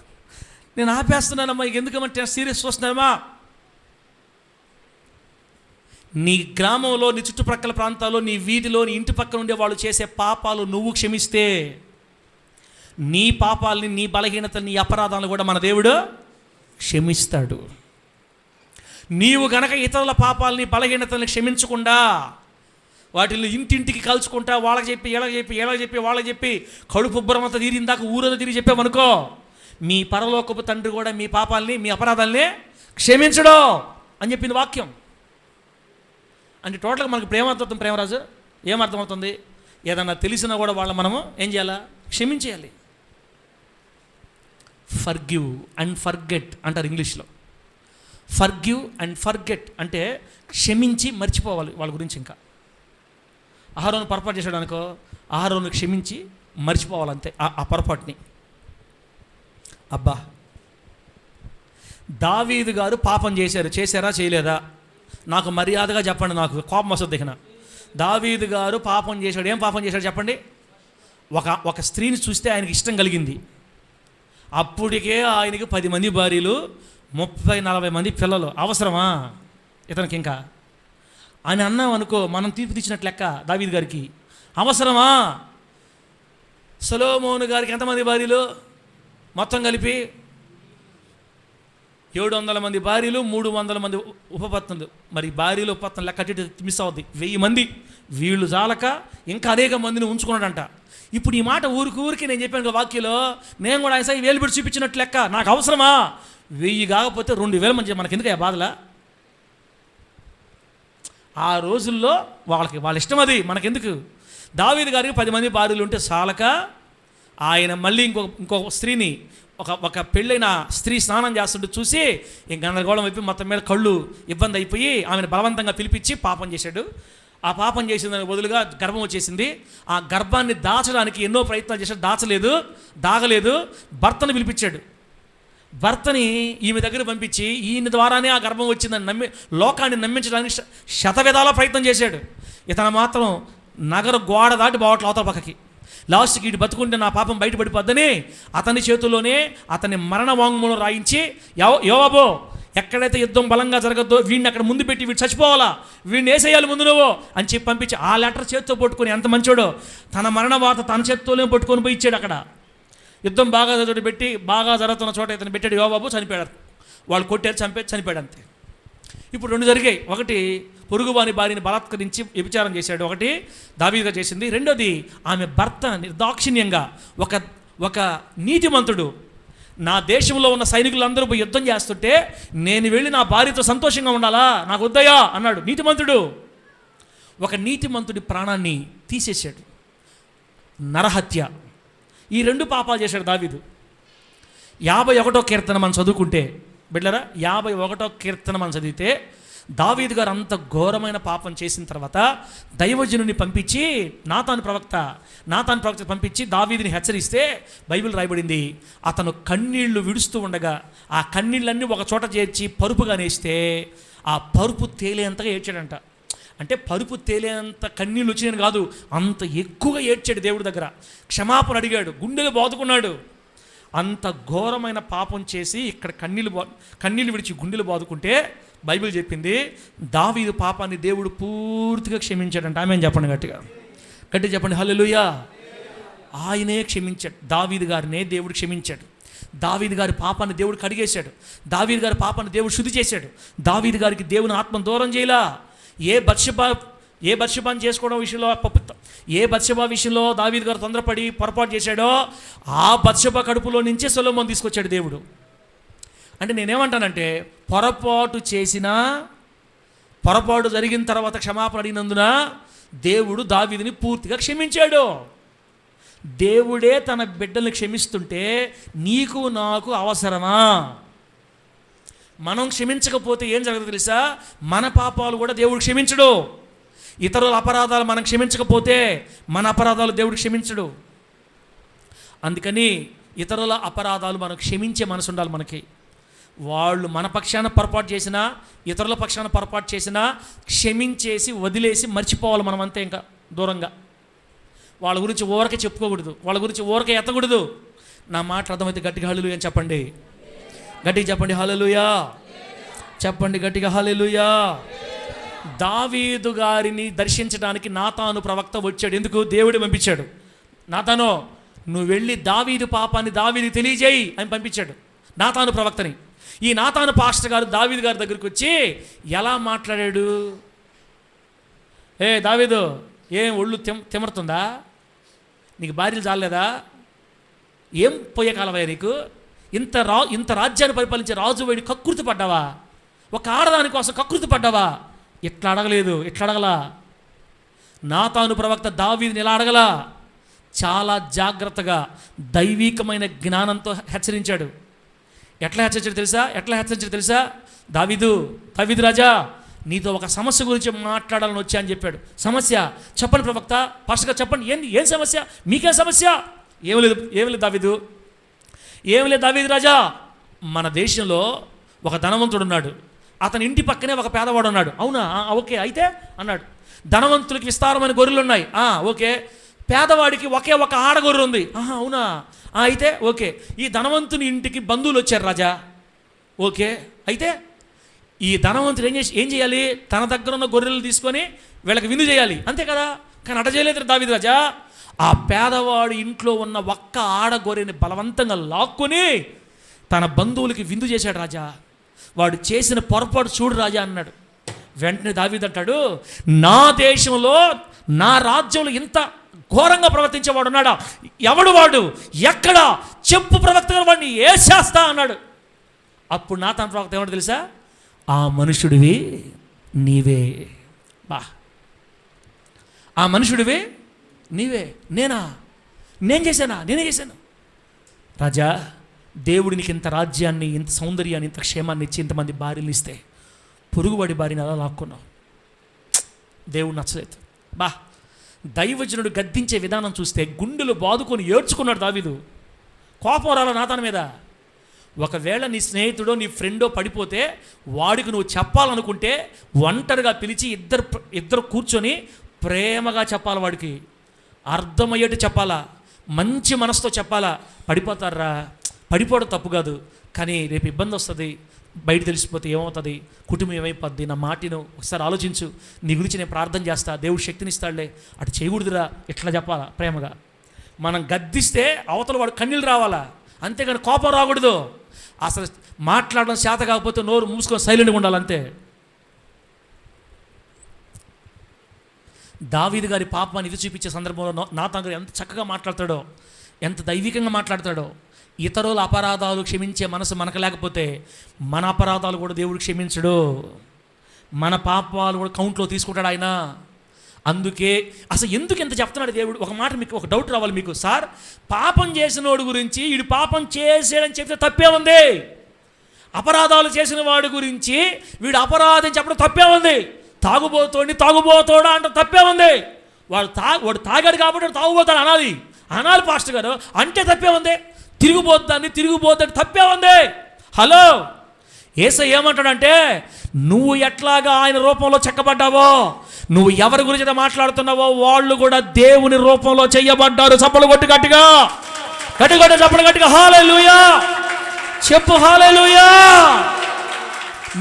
నేను ఆపేస్తున్నానమ్మా, ఎందుకమంటే సీరియస్ వస్తున్నానమ్మా. నీ గ్రామంలో, నీ చుట్టుప్రక్కల ప్రాంతాల్లో, నీ వీధిలో, నీ ఇంటి పక్కన ఉండే వాళ్ళు చేసే పాపాలు నువ్వు క్షమిస్తే నీ పాపాలని, నీ బలహీనతని, నీ అపరాధాలను కూడా మన దేవుడు క్షమిస్తాడు. నీవు గనక ఇతరుల పాపాలని, బలహీనతల్ని క్షమించకుండా వాటిని ఇంటింటికి కలుసుకుంటా వాళ్ళకి చెప్పి వాళ్ళకి చెప్పి కడుపు ఉబ్బరమంతా తీరిందాక ఊరంతా తిరిగి చెప్పామనుకో, మీ పరలోకపు తండ్రి కూడా మీ పాపాలని, మీ అపరాధాలని క్షమించడు అని చెప్పింది వాక్యం. అంటే టోటల్గా మనకు ప్రేమార్థం. ప్రేమరాజు ఏమర్థమవుతుంది? ఏదన్నా తెలిసినా కూడా వాళ్ళ మనము ఏం చేయాలా? క్షమించేయాలి. ఫర్గివ్ అండ్ ఫర్గెట్ అంటారు ఇంగ్లీష్లో. ఫర్గివ్ అండ్ ఫర్గెట్ అంటే క్షమించి మర్చిపోవాలి వాళ్ళ గురించి. ఇంకా అహరోను పొరపాటు చేశాడు అనుకో, అహరోను క్షమించి మర్చిపోవాలంతే ఆ పొరపాటుని. అబ్బా, దావీదు గారు పాపం చేశారా చేయలేదా? నాకు మర్యాదగా చెప్పండి, నాకు కోపం వస్తుంది. దిగిన దావీదు గారు పాపం చేశాడు. ఏం పాపం చేశాడు చెప్పండి? ఒక స్త్రీని చూస్తే ఆయనకి ఇష్టం కలిగింది. అప్పటికే ఆయనకి 10 మంది భార్యలు, 30-40 మంది పిల్లలు. అవసరమా ఇతనికి ఇంకా అని అన్నాం అనుకో, మనం తీర్పు తెచ్చినట్లు లెక్క. దావీదు గారికి అవసరమా? సొలొమోను గారికి ఎంతమంది భార్యలు? మొత్తం కలిపి 700 మంది భార్యలు, 300 మంది ఉపపత్నులు. మరి భార్యలు ఉపపత్నులు లెక్క మిస్ అవుద్ది. 1000 మంది. వీళ్ళు చాలక ఇంకా అనేక మందిని ఉంచుకున్నాడంట. ఇప్పుడు ఈ మాట ఊరికి నేను చెప్పాను కదా వాక్యలో, నేను కూడా ఆయన వేలు పెట్టి చూపించినట్లు లెక్క. నాకు అవసరమా? 1000 కాకపోతే 2000 మంది. మనకెందుకు ఆ బాధలా? ఆ రోజుల్లో వాళ్ళ ఇష్టం అది, మనకెందుకు? దావీదు గారికి 10 మంది భార్యలు ఉంటే చాలక ఆయన మళ్ళీ ఇంకో స్త్రీని ఒక పెళ్ళైన స్త్రీ స్నానం చేస్తుంటే చూసి ఇంక గందరగోళం అయిపోయి మొత్తం మీద కళ్ళు ఇబ్బంది అయిపోయి ఆమెను బలవంతంగా పిలిపించి పాపం చేశాడు. ఆ పాపం చేసిన దానికి బదులుగా గర్భం వచ్చేసింది. ఆ గర్భాన్ని దాచడానికి ఎన్నో ప్రయత్నాలు చేశాడు, దాగలేదు. భర్తను పిలిపించాడు. భర్తని ఈమె దగ్గర పంపించి ఈయన ద్వారానే ఆ గర్భం వచ్చిందని లోకాన్ని నమ్మించడానికి శతవిధాల ప్రయత్నం చేశాడు. ఇతను మాత్రం నగర గోడ దాటి బావట్ల అవతల పక్కకి. లాస్ట్కి ఇటు బతుకుంటే నా పాపం బయటపడిపోద్దని అతని చేతుల్లోనే అతని మరణ వాంగ్మూలం రాయించి, యోవాబో ఎక్కడైతే యుద్ధం బలంగా జరగద్దో వీడిని అక్కడ ముందు పెట్టి వీడు చచ్చిపోవాలా, వీడిని వేసేయాలి ముందు నువ్వు అని చెప్పి పంపించి ఆ లెటర్ చేత్తో పట్టుకొని ఎంత మంచోడో తన మరణ వార్త తన చేత్తోనే పట్టుకొని పోయి ఇచ్చాడు. అక్కడ యుద్ధం బాగా పెట్టి బాగా జరుగుతున్న చోట ఇతను పెట్టాడు. యోవాబు చనిపోయాడు. వాళ్ళు కొట్టారు, చనిపోయాడు అంతే. ఇప్పుడు రెండు జరిగాయి. ఒకటి పొరుగువాని భార్యని బలాత్కరించి వ్యభిచారం చేశాడు, ఒకటి దావీదుగా చేసింది. రెండోది ఆమె భర్త నిర్దాక్షిణ్యంగా ఒక నీతిమంతుడు నా దేశంలో ఉన్న సైనికులందరూ పోయి యుద్ధం చేస్తుంటే నేను వెళ్ళి నా భార్యతో సంతోషంగా ఉండాలా, నాకు వద్దయా అన్నాడు నీతిమంతుడు. ఒక నీతిమంతుడి ప్రాణాన్ని తీసేశాడు, నరహత్య. ఈ రెండు పాపాలు చేశాడు దావీదు. 51వ కీర్తన మనం చదువుకుంటే బిడ్డరా, 51వ కీర్తన మనం చదివితే దావీదు గారు అంత ఘోరమైన పాపం చేసిన తర్వాత దైవజనుని పంపించి నాతాను ప్రవక్త పంపించి దావీదుని హెచ్చరిస్తే బైబిల్ రాయబడింది, అతను కన్నీళ్లు విడుస్తూ ఉండగా ఆ కన్నీళ్ళన్నీ ఒక చోట చేర్చి పరుపుగా నేస్తే ఆ పరుపు తేలేంతగా ఏడ్చాడంట. అంటే పరుపు తేలేంత కన్నీళ్ళు వచ్చినాయని కాదు, అంత ఎక్కువగా ఏడ్చాడు దేవుడి దగ్గర. క్షమాపణ అడిగాడు, గుండెలు బాదుకున్నాడు. అంత ఘోరమైన పాపం చేసి ఇక్కడ కన్నీళ్ళు విడిచి గుండెలు బాదుకుంటే బైబిల్ చెప్పింది దావీదు పాపాన్ని దేవుడు పూర్తిగా క్షమించాడంట. ఆమెను చెప్పండి, గట్టిగా చెప్పండి హల్లెలూయా. ఆయనే క్షమించాడు, దావీదు గారినే దేవుడు క్షమించాడు. దావీదు గారి పాపాన్ని దేవుడు కడిగేశాడు, దావీదు గారి పాపాన్ని దేవుడు శుద్ధి చేశాడు. దావీదు గారికి దేవుని ఆత్మను దూరం చేయలా. ఏ బత్షెబాని చేసుకోవడం విషయంలో ఏ బత్షెబా విషయంలో దావీదు గారు తొందరపడి పొరపాటు చేశాడో ఆ బత్షెబా కడుపులో నుంచే సొలొమోను తీసుకొచ్చాడు దేవుడు. అంటే నేనేమంటానంటే పొరపాటు జరిగిన తర్వాత క్షమాపణ అడిగినందున దేవుడు దావీదుని పూర్తిగా క్షమించాడు. దేవుడే తన బిడ్డల్ని క్షమిస్తుంటే నీకు నాకు అవసరమా? మనం క్షమించకపోతే ఏం జరగదు తెలుసా? మన పాపాలు కూడా దేవుడు క్షమించడు. ఇతరుల అపరాధాలు మనం క్షమించకపోతే మన అపరాధాలు దేవుడు క్షమించడు. అందుకని ఇతరుల అపరాధాలు మనం క్షమించే మనసు ఉండాలి మనకి. వాళ్ళు మన పక్షాన పొరపాటు చేసినా ఇతరుల పక్షాన పొరపాటు చేసినా క్షమించేసి వదిలేసి మర్చిపోవాలి మనం అంతే. ఇంకా దూరంగా వాళ్ళ గురించి ఊరకే చెప్పుకోకూడదు, వాళ్ళ గురించి ఊరకే ఎత్తకూడదు. నా మాట అర్థమైతే గట్టిగా హల్లెలూయా అని చెప్పండి, గట్టిగా చెప్పండి హల్లెలూయా, చెప్పండి గట్టిగా హల్లెలూయా. దావీదు గారిని దర్శించడానికి నాతాను ప్రవక్త వచ్చాడు. ఎందుకు? దేవుడు పంపించాడు. నాతాను నువ్వు వెళ్ళి దావీదు పాపాన్ని దావీదు తెలియజేయి అని పంపించాడు నాతాను ప్రవక్తని. ఈ నాతాను పాస్టర్ గారు దావీదు గారి దగ్గరికి వచ్చి ఎలా మాట్లాడాడు? ఏ దావీదు, ఏం ఒళ్ళు తిమరుతుందా? నీకు భార్యలు చాలేదా? ఏం పోయే కాలమయ్యా నీకు? ఇంత రాజ్యాన్ని పరిపాలించే రాజు వేడి కకృతి పడ్డావా? ఒక ఆడదాని కోసం కకృతి పడ్డావా? ఇట్లా అడగలేదు, ఇట్లా అడగలా. నాతాను ప్రవక్త దావీదుని ఎలా అడగలా? చాలా జాగ్రత్తగా దైవికమైన జ్ఞానంతో హెచ్చరించాడు. ఎట్లా హెచ్చరించాడు తెలుసా? దావీదు రాజా, నీతో ఒక సమస్య గురించి మాట్లాడాలని వచ్చా అని చెప్పాడు. సమస్య చెప్పండి ప్రవక్త, పాస్టర్గా చెప్పండి, ఏం సమస్య? మీకేం సమస్య? ఏం లేదు దావీదు, ఏం లేదు దావీదు రాజా. మన దేశంలో ఒక ధనవంతుడు ఉన్నాడు, అతని ఇంటి పక్కనే ఒక పేదవాడు ఉన్నాడు. అవునా? ఓకే, అయితే అన్నాడు. ధనవంతులకి విస్తారమైన గొర్రెలు ఉన్నాయి. ఓకే. పేదవాడికి ఒకే ఒక ఆడగొర్రె ఉంది. అవునా? అయితే ఓకే. ఈ ధనవంతుని ఇంటికి బంధువులు వచ్చారు రాజా. ఓకే, అయితే ఈ ధనవంతుడు ఏం చేయాలి? తన దగ్గర ఉన్న గొర్రెలు తీసుకొని వీళ్ళకి విందు చేయాలి, అంతే కదా. కానీ అట చేయలేదు దావీదు రాజా. ఆ పేదవాడు ఇంట్లో ఉన్న ఒక్క ఆడగొర్రెని బలవంతంగా లాక్కొని తన బంధువులకి విందు చేశాడు రాజా. వాడు చేసిన పొరపాటు చూడు రాజా అన్నాడు. వెంటనే దావీదు అంటాడు, నా దేశంలో నా రాజ్యంలో ఇంత ఘోరంగా ప్రవర్తించేవాడు ఉన్నాడా? ఎవడు వాడు? ఎక్కడ? చెప్పు ప్రవక్త గారు, వాడిని ఏసేస్తా అన్నాడు. అప్పుడు నాతాను ప్రవక్త ఏమంటాడు తెలుసా? ఆ మనుషుడివి నీవే. ఆ మనుషుడివి నీవే. నేనే చేశాను. రాజా, దేవుడు నీకు ఇంత రాజ్యాన్ని, ఇంత సౌందర్యాన్ని, ఇంత క్షేమాన్ని ఇచ్చి ఇంతమంది భార్యలు ఇస్తే పొరుగుబడి భార్యని అలా లాక్కున్నావు. దేవుడు నచ్చలేదు. దైవజనుడు గద్దించే విధానం చూస్తే గుండెలు బాదుకొని ఏడ్చుకున్నాడు దావీదు. కోపం రాల నాతాను మీద. ఒకవేళ నీ స్నేహితుడో నీ ఫ్రెండో పడిపోతే వాడికి నువ్వు చెప్పాలనుకుంటే ఒంటరిగా పిలిచి ఇద్దరు కూర్చొని ప్రేమగా చెప్పాలి, వాడికి అర్థమయ్యేట్టు చెప్పాలా, మంచి మనసుతో చెప్పాలా. పడిపోతారా, పడిపోవడం తప్పు కాదు, కానీ రేపు ఇబ్బంది వస్తుంది, బయట తెలిసిపోతే ఏమవుతుంది, కుటుంబం ఏమైపోద్ది, నా మాటను ఒకసారి ఆలోచించు, నీ గురించి నేను ప్రార్థన చేస్తా, దేవుడు శక్తినిస్తాడులే, అటు చేయకూడదురా, ఇట్లా చెప్పాలా ప్రేమగా. మనం గద్దిస్తే అవతల వాడు కన్నీళ్ళు రావాలా, అంతేగాని కోపం రాకూడదు. అసలు మాట్లాడడం చేత కాకపోతే నోరు మూసుకొని సైలెంట్గా ఉండాలంతే. దావీదు గారి పాపాన్ని ఇది చూపించే సందర్భంలో నాతాను గారు ఎంత చక్కగా మాట్లాడతాడో, ఎంత దైవికంగా మాట్లాడతాడో. ఇతరుల అపరాధాలు క్షమించే మనసు మనకు లేకపోతే మన అపరాధాలు కూడా దేవుడు క్షమించడు, మన పాపాలు కూడా కౌంట్లో తీసుకుంటాడు ఆయన. అందుకే అసలు ఎందుకు ఎంత చెప్తున్నాడు దేవుడు? ఒక మాట మీకు ఒక డౌట్ రావాలి మీకు. సార్, పాపం చేసినోడు గురించి వీడు పాపం చేసాడని చెప్తే తప్పే ఉంది, అపరాధాలు చేసిన వాడి గురించి వీడు అపరాధం చెప్పడం తప్పే ఉంది, తాగుబోతోడా అంటే తప్పే ఉంది. వాడు తాగాడు కాబట్టి తాగుబోతాడు అనాలి పాస్టర్ గారు అంటే తప్పే ఉంది. తిరిగిపోద్దని తప్పే ఉంది. హలో, యేసయ్య ఏమంటాడంటే, నువ్వు ఎట్లాగా ఆయన రూపంలో చెక్కబడ్డావో, నువ్వు ఎవరి గురించి మాట్లాడుతున్నావో వాళ్ళు కూడా దేవుని రూపంలో చెయ్యబడ్డారు. చప్పలు కొట్టి గట్టిగా చప్పలు గట్టిగా హల్లెలూయా చెప్పు, హల్లెలూయా.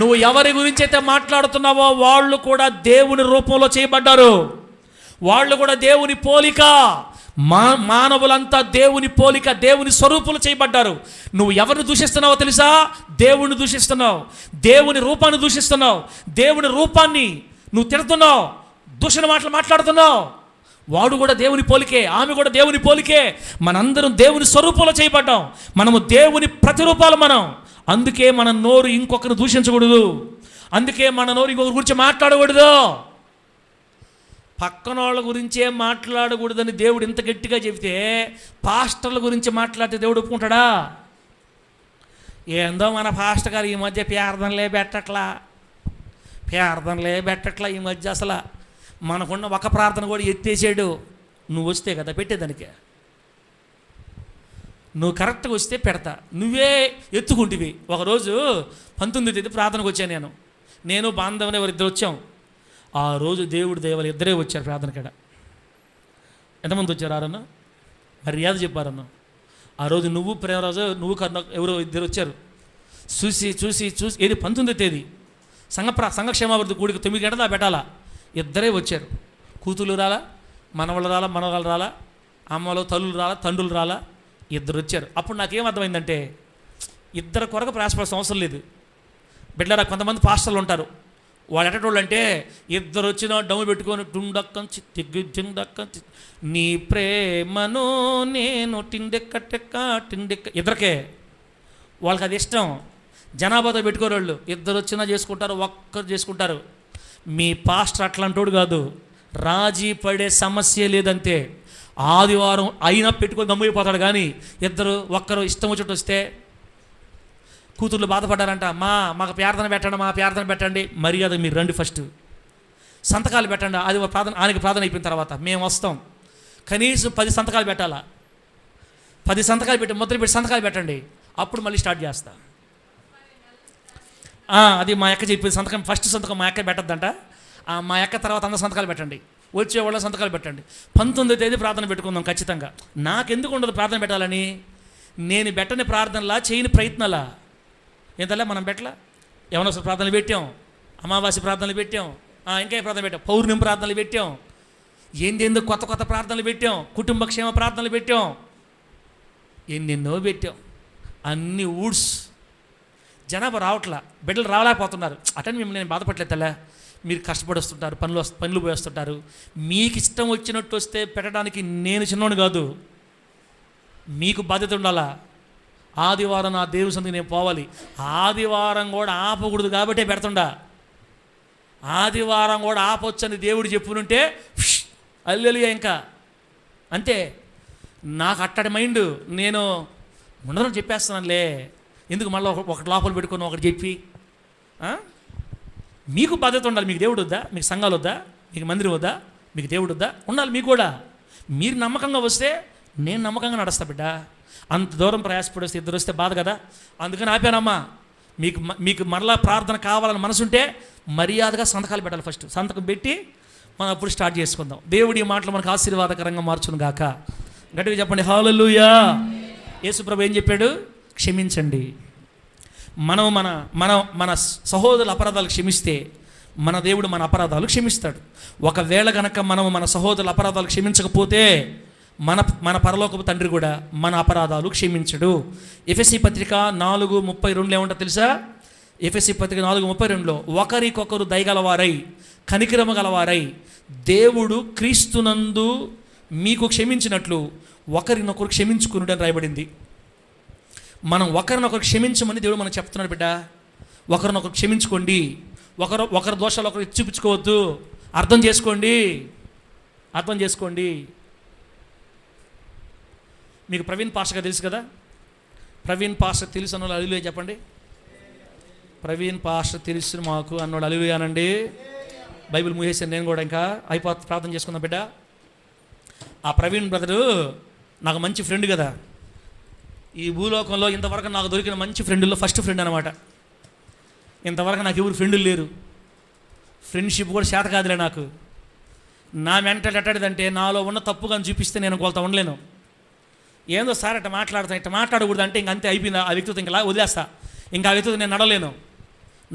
నువ్వు ఎవరి గురించి అయితే మాట్లాడుతున్నావో వాళ్ళు కూడా దేవుని రూపంలో చేయబడ్డారు, వాళ్ళు కూడా దేవుని పోలిక. మానవులంతా దేవుని పోలిక, దేవుని స్వరూపులు చేయబడ్డారు. నువ్వు ఎవరిని దూషిస్తున్నావో తెలుసా? దేవుని దూషిస్తున్నావు, దేవుని రూపాన్ని దూషిస్తున్నావు, దేవుని రూపాన్ని నువ్వు తిడుతున్నావు, దూషణ మాటలు మాట్లాడుతున్నావు. వాడు కూడా దేవుని పోలికే, ఆమె కూడా దేవుని పోలికే. మనందరం దేవుని స్వరూపంలో చేయబడ్డాం, మనము దేవుని ప్రతిరూపాలు మనం. అందుకే మన నోరు ఇంకొకరిని దూషించకూడదు, అందుకే మన నోరు ఇంకొకరి గురించి మాట్లాడకూడదు. పక్కన వాళ్ళ గురించే మాట్లాడకూడదని దేవుడు ఇంత గట్టిగా చెబితే పాస్టర్ల గురించి మాట్లాడితే దేవుడు ఒప్పుకుంటాడా? ఏందో మన పాస్టర్ గారు ఈ మధ్య ప్రార్థనలే పెట్టట్లా ఈ మధ్య. అసలు మనకున్న ఒక ప్రార్థన కూడా ఎత్తేసాడు. నువ్వు వస్తే కదా పెట్టేదానికి, నువ్వు కరెక్ట్గా వస్తే పెడతా, నువ్వే ఎత్తుకుంటివి. ఒకరోజు 19వ తేదీ ప్రార్థనకు వచ్చాను నేను బాంధవని ఎవరిద్దరు వచ్చాం. ఆ రోజు దేవుడు దేవాలు ఇద్దరే వచ్చారు ప్రార్థన కాడ. ఎంతమంది వచ్చారు? ఆరన్న మర్యాద చెప్పారన్న. ఆ రోజు నువ్వు ప్రేమరాజు, నువ్వు ఎవరో ఇద్దరు వచ్చారు. చూసి ఏది 19వ తేదీ సంఘ క్షేమాభివృద్ధి కూడికి 9 గంటల పెట్టాలా. ఇద్దరే వచ్చారు. కూతుళ్ళు రాలా, మనవాళ్ళు రాలా, మనవాళ్ళు రాలా, అమ్మలు తల్లులు రాలా, తండ్రులు రాలా, ఇద్దరు వచ్చారు. అప్పుడు నాకేం అర్థమైందంటే, ఇద్దరు కొరకు ప్రయాసపడాల్సిన అవసరం లేదు. బిడ్డరా, కొంతమంది పాస్టర్లు ఉంటారు, వాళ్ళు ఎట్టోళ్ళు అంటే ఇద్దరు వచ్చిన డమ్ము పెట్టుకొని టుండక్కం టిండక్క నీ ప్రేమను నేను టిండెక్క ఇద్దరికే వాళ్ళకి అది ఇష్టం. జనాభాతో పెట్టుకోరు వాళ్ళు. ఇద్దరు వచ్చినా చేసుకుంటారు, ఒక్కరు చేసుకుంటారు. మీ పాస్టర్ అట్లాంటోడు కాదు, రాజీ పడే సమస్య లేదంతే. ఆదివారం అయినా పెట్టుకొని గమ్మైపోతాడు. కానీ ఒక్కరు ఇష్టం వచ్చినట్టు వస్తే, కూతుర్లు బాధపడ్డారంట, మాకు ప్రార్థన పెట్టండి, మర్యాద మీరు రండి, ఫస్ట్ సంతకాలు పెట్టండి, అది ఆయనకి ప్రార్థన అయిపోయిన తర్వాత మేము వస్తాం. కనీసం 10 సంతకాలు పెట్టాలా, 10 సంతకాలు పెట్టి ముద్ర పెట్టి సంతకాలు పెట్టండి, అప్పుడు మళ్ళీ స్టార్ట్ చేస్తా. అది మా అక్క చెప్పింది. సంతకం ఫస్ట్ సంతకం మా అక్క పెట్టద్దంట, మా అక్క తర్వాత అందరూ సంతకాలు పెట్టండి, వచ్చేవాళ్ళ సంతకాలు పెట్టండి. 19వ తేదీ ప్రార్థన పెట్టుకుందాం ఖచ్చితంగా. నాకెందుకు ఉండదు ప్రార్థన పెట్టాలని? నేను పెట్టని ప్రార్థనలా, చేయని ప్రయత్నాలా? ఎంతలా మనం పెట్టలా? యవనోత్సవ ప్రార్థనలు పెట్టాం, అమావాస్య ప్రార్థనలు పెట్టాం, ఇంకా ప్రార్థన పెట్టాం, పౌర్ణమి ప్రార్థనలు పెట్టాం, ఏందేందో కొత్త ప్రార్థనలు పెట్టాం, కుటుంబ క్షేమ ప్రార్థనలు పెట్టాం, ఎన్నెన్నో పెట్టాం. అన్ని ఊడ్స్. జనాభా రావట్లా, బిడ్డలు రాలేకపోతున్నారు. అటని మిమ్మల్ని నేను బాధపడలేదు తల్లా. మీరు కష్టపడి వస్తుంటారు, పనులు పోయి వస్తుంటారు. మీకు ఇష్టం వచ్చినట్టు వస్తే పెట్టడానికి నేను చిన్నోడు కాదు, మీకు బాధ్యత ఉండాలా. ఆదివారం నా దేవుని సన్నిధికి నేను పోవాలి. ఆదివారం కూడా ఆపకూడదు కాబట్టే పెడుతుండా. ఆదివారం కూడా ఆపొచ్చని దేవుడు చెప్పునుంటే హల్లెలూయా ఇంకా అంతే. నాకు అట్టడి మైండ్, నేను ఉండదని చెప్పేస్తున్నానులే, ఎందుకు మళ్ళీ ఒకటి లోపల పెట్టుకుని ఒకటి చెప్పి. మీకు బాధ్యత ఉండాలి. మీకు దేవుడు వద్దా? మీకు సంఘాలు వద్దా? మీకు మందిరం వద్దా? మీకు దేవుడు వద్దా? ఉండాలి మీకు కూడా. మీరు నమ్మకంగా వస్తే నేను నమ్మకంగా నడుస్తా బిడ్డ. అంత దూరం ప్రయాసపడి వస్తే ఇద్దరు వస్తే బాధ కదా. అందుకని ఆపానమ్మా. మీకు మరలా ప్రార్థన కావాలని మనసుంటే మర్యాదగా సంతకాలు పెట్టాలి. ఫస్ట్ సంతకం పెట్టి మనం అప్పుడు స్టార్ట్ చేసుకుందాం. దేవుడి మాటలు మనకు ఆశీర్వాదకరంగా మార్చును గాక. గట్టిగా చెప్పండి హల్లెలూయా. యేసుప్రభు ఏం చెప్పాడు? క్షమించండి. మనం మన మన మన సహోదరుల అపరాధాలు క్షమిస్తే మన దేవుడు మన అపరాధాలు క్షమిస్తాడు. ఒకవేళ కనుక మనం మన సహోదరుల అపరాధాలు క్షమించకపోతే మన పరలోకపు తండ్రి కూడా మన అపరాధాలు క్షమించడు. ఎఫెసీ పత్రిక 4:32 ఏమంటో తెలుసా? ఎఫెసీ పత్రిక 4:32లో ఒకరికొకరు దయగలవారై కనికరము గలవారై దేవుడు క్రీస్తునందు మీకు క్షమించినట్లు ఒకరినొకరు క్షమించుకునుడని రాయబడింది. మనం ఒకరినొకరు క్షమించమని దేవుడు మనకు చెప్తున్నాడు బిడ్డ. ఒకరినొకరు క్షమించుకోండి. ఒకరి దోషాలు ఒకరు చూపించుకోవద్దు. అర్థం చేసుకోండి. మీకు ప్రవీణ్ పాస్టర్ గారు తెలుసు కదా? ప్రవీణ్ పాస్టర్ తెలుసు అన్నోళ్ళు హల్లెలూయా చెప్పండి. ప్రవీణ్ పాస్టర్ తెలుసు మాకు అన్నోళ్ళు హల్లెలూయా అనండి. బైబిల్ మూసేసాను నేను కూడా. ఇంకా అయిపోతుంది, ప్రార్థన చేసుకుందాం బిడ్డ. ఆ ప్రవీణ్ బ్రదరు నాకు మంచి ఫ్రెండ్ కదా. ఈ భూలోకంలో ఇంతవరకు నాకు దొరికిన మంచి ఫ్రెండ్లో ఫస్ట్ ఫ్రెండ్ అనమాట. ఇంతవరకు నాకు ఎవరు ఫ్రెండ్లు లేరు. ఫ్రెండ్షిప్ కూడా చేత కాదులే నాకు. నా మెంటల్ ఎట్టాడిదంటే నాలో ఉన్న తప్పు కానీ చూపిస్తే నేను కొలత ఉండలేను. ఏందో సార్ ఇట్లా మాట్లాడకూడదు అంటే ఇంక అంతే, అయిపోయింది. ఆ వ్యక్తితో ఇంకా వదిలేస్తా. ఇంకా ఆ వ్యక్తితో నేను నడలేను.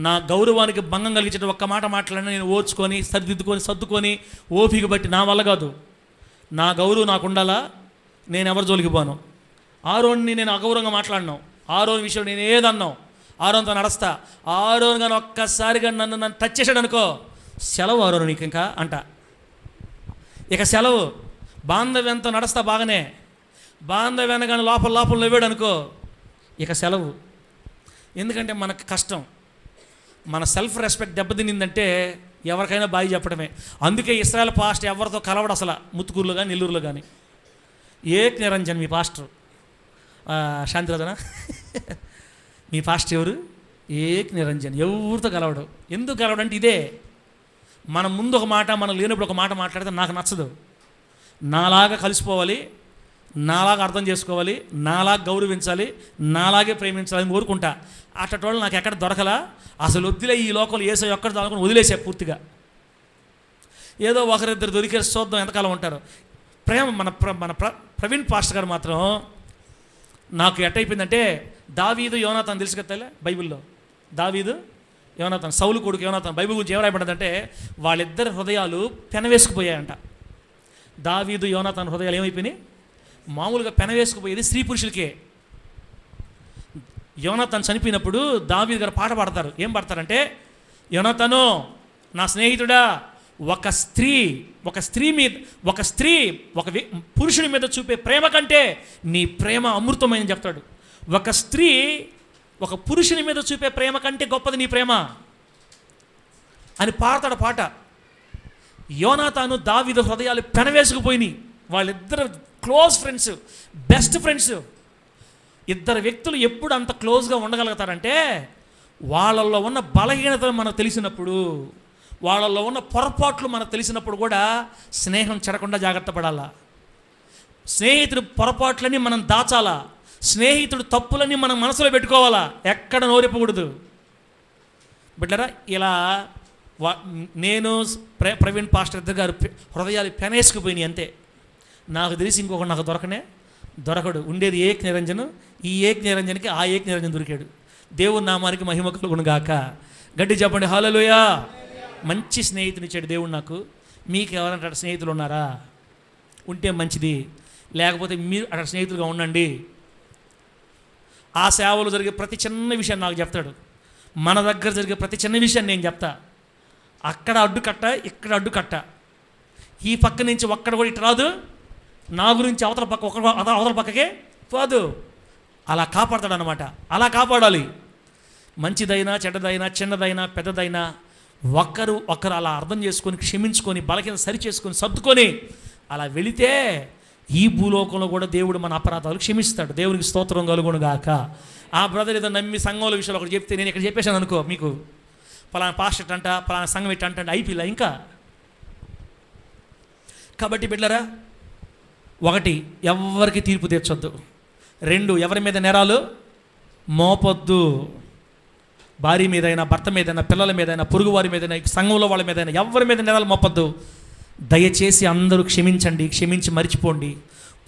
నా గౌరవానికి భంగం కలిగించే ఒక్క మాట మాట్లాడినా నేను ఓర్చుకొని సర్దుకొని ఓపిక బట్టి నా వల్ల కాదు. నా గౌరవం నాకు ఉండాలా. నేను ఎవరి జోలికి పోను. ఆరోన్ని నేను అగౌరవంగా మాట్లాడినాను. ఆరోన్ విషయం నేను ఏదన్నావు ఆరోన్తో నడుస్తా. ఆరోన్ కానీ ఒక్కసారిగా నన్ను టచ్ చేశాడు అనుకో, సెలవు ఆరోన్ నీకు ఇంకా అంట. ఇక సెలవు. బాంధవ్యంతో నడుస్తా బాగానే. బాంధవ్యాన్ని కానీ లోపల నవ్వాడు అనుకో, ఇక సెలవు. ఎందుకంటే మనకు కష్టం. మన సెల్ఫ్ రెస్పెక్ట్ దెబ్బతినిందంటే ఎవరికైనా బాయి చెప్పడమే. అందుకే ఇస్రాయల్ పాస్టర్ ఎవరితో కలవడు అసలు. ముత్తుకూరులో కానీ నెల్లూరులో కానీ. ఏక్ నిరంజన్ మీ పాస్టర్ శాంతిరాజనా మీ పాస్టర్ ఎవరు? ఏక్ నిరంజన్. ఎవరితో కలవడు. ఎందుకు కలవడు అంటే ఇదే. మనం ముందు ఒక మాట, మనం లేనప్పుడు ఒక మాట మాట్లాడితే నాకు నచ్చదు. నాలాగా కలిసిపోవాలి, నాలాగా అర్థం చేసుకోవాలి, నాలాగా గౌరవించాలి, నాలాగే ప్రేమించాలని కోరుకుంటా. అట్టటోళ్ళు నాకు ఎక్కడ దొరకలా. అసలు వద్దులే ఈ లోకంలో ఏసై ఒక్కటి దానుకొని వదిలేసా పూర్తిగా. ఏదో ఒకరిద్దరు దొరికే చూద్దాం ఎంతకాలం ఉంటారు. ప్రేమ మన ప్రవీణ్ పాస్టర్ గారు మాత్రం నాకు ఎట్టయిపోయిందంటే, దావీదు యోనాతాను తెలుసు కదా బైబిల్లో. దావీదు యోనాతాను, సౌలు కొడుకు యోనాతాను. బైబిల్ గురించి ఏం రాయబడిందంటే వాళ్ళిద్దరి హృదయాలు పెనవేసుకుపోయాయంట. దావీదు యోనాతాను హృదయాలు ఏమైపోయినాయి? మామూలుగా పెనవేసుకుపోయేది స్త్రీ పురుషులకే. యోనాతాను చనిపోయినప్పుడు దావీదు గారు పాట పాడతారు. ఏం పాడతారంటే, యోనాతాను నా స్నేహితుడా, ఒక పురుషుని మీద చూపే ప్రేమ కంటే నీ ప్రేమ అమృతమైనని చెప్తాడు. ఒక స్త్రీ ఒక పురుషుని మీద చూపే ప్రేమ కంటే గొప్పది నీ ప్రేమ అని పాడతాడు పాట. యోనాతాను దావీదు హృదయాలు పెనవేసుకుపోయినాయి. వాళ్ళిద్దరు క్లోజ్ ఫ్రెండ్స్, బెస్ట్ ఫ్రెండ్స్. ఇద్దరు వ్యక్తులు ఎప్పుడు అంత క్లోజ్గా ఉండగలుగుతారంటే వాళ్ళల్లో ఉన్న బలహీనతలు మనకు తెలిసినప్పుడు, వాళ్ళల్లో ఉన్న పొరపాట్లు మనకు తెలిసినప్పుడు కూడా స్నేహం చెడకుండా జాగ్రత్త పడాలా. స్నేహితుడు పొరపాట్లని మనం దాచాలా. స్నేహితుడు తప్పులని మనం మనసులో పెట్టుకోవాలా. ఎక్కడ నోరిప్పకూడదు బిడ్డరా. ఇలా నేను ప్రవీణ్ పాస్టర్ ఇద్దరు గారు హృదయాలు పెనేసుకుపోయినాయి అంతే. నాకు తెలిసి ఇంకొకటి నాకు దొరకడు. ఉండేది ఏక్ నిరంజను. ఈ ఏక్ నిరంజన్కి ఆ ఏక్ నిరంజన్ దొరికాడు. దేవుని నామానికి మహిమ కలుగును గాక. గట్టి చెప్పండి హల్లెలూయా. మంచి స్నేహితునిచ్చాడు దేవుడు నాకు. మీకు ఎవరంటే అక్కడ స్నేహితులు ఉన్నారా? ఉంటే మంచిది, లేకపోతే మీరు అక్కడ స్నేహితులుగా ఉండండి. ఆ సేవలు జరిగే ప్రతి చిన్న విషయాన్ని నాకు చెప్తాడు. మన దగ్గర జరిగే ప్రతి చిన్న విషయాన్ని నేను చెప్తా. అక్కడ అడ్డుకట్ట, ఇక్కడ అడ్డుకట్ట. ఈ పక్క నుంచి ఒక్కడ కూడా ఇటు రాదు. నా గురించి అవతల పక్కకే పోదు. అలా కాపాడతాడు అనమాట. అలా కాపాడాలి. మంచిదైనా చెడ్డదైనా చిన్నదైనా పెద్దదైనా ఒకరు అలా అర్థం చేసుకొని క్షమించుకొని బలహీన సరి చేసుకొని సర్దుకొని అలా వెళితే ఈ భూలోకంలో కూడా దేవుడు మన అపరాధాలు క్షమిస్తాడు. దేవునికి స్తోత్రం కలుగును గాక. ఆ బ్రదర్ ఏదో నమ్మి సంఘంలో విషయాలు ఒకటి చెప్తే నేను ఇక్కడ చెప్పేశాను అనుకో, మీకు పలానా పాస్టర్ అంట, పలానా సంఘం ఇట్ట అంటే అయిపోయిలా ఇంకా. కాబట్టి బిడ్డలారా, 1, ఎవరికి తీర్పు తీర్చొద్దు. 2, ఎవరి మీద నేరాలు మోపొద్దు. భార్య మీదైనా, భర్త మీదైనా, పిల్లల మీదైనా, పొరుగు వారి మీదైనా, సంఘంలో వాళ్ళ మీదైనా ఎవరి మీద నేరాలు మోపొద్దు. దయచేసి అందరూ క్షమించండి, క్షమించి మరిచిపోండి.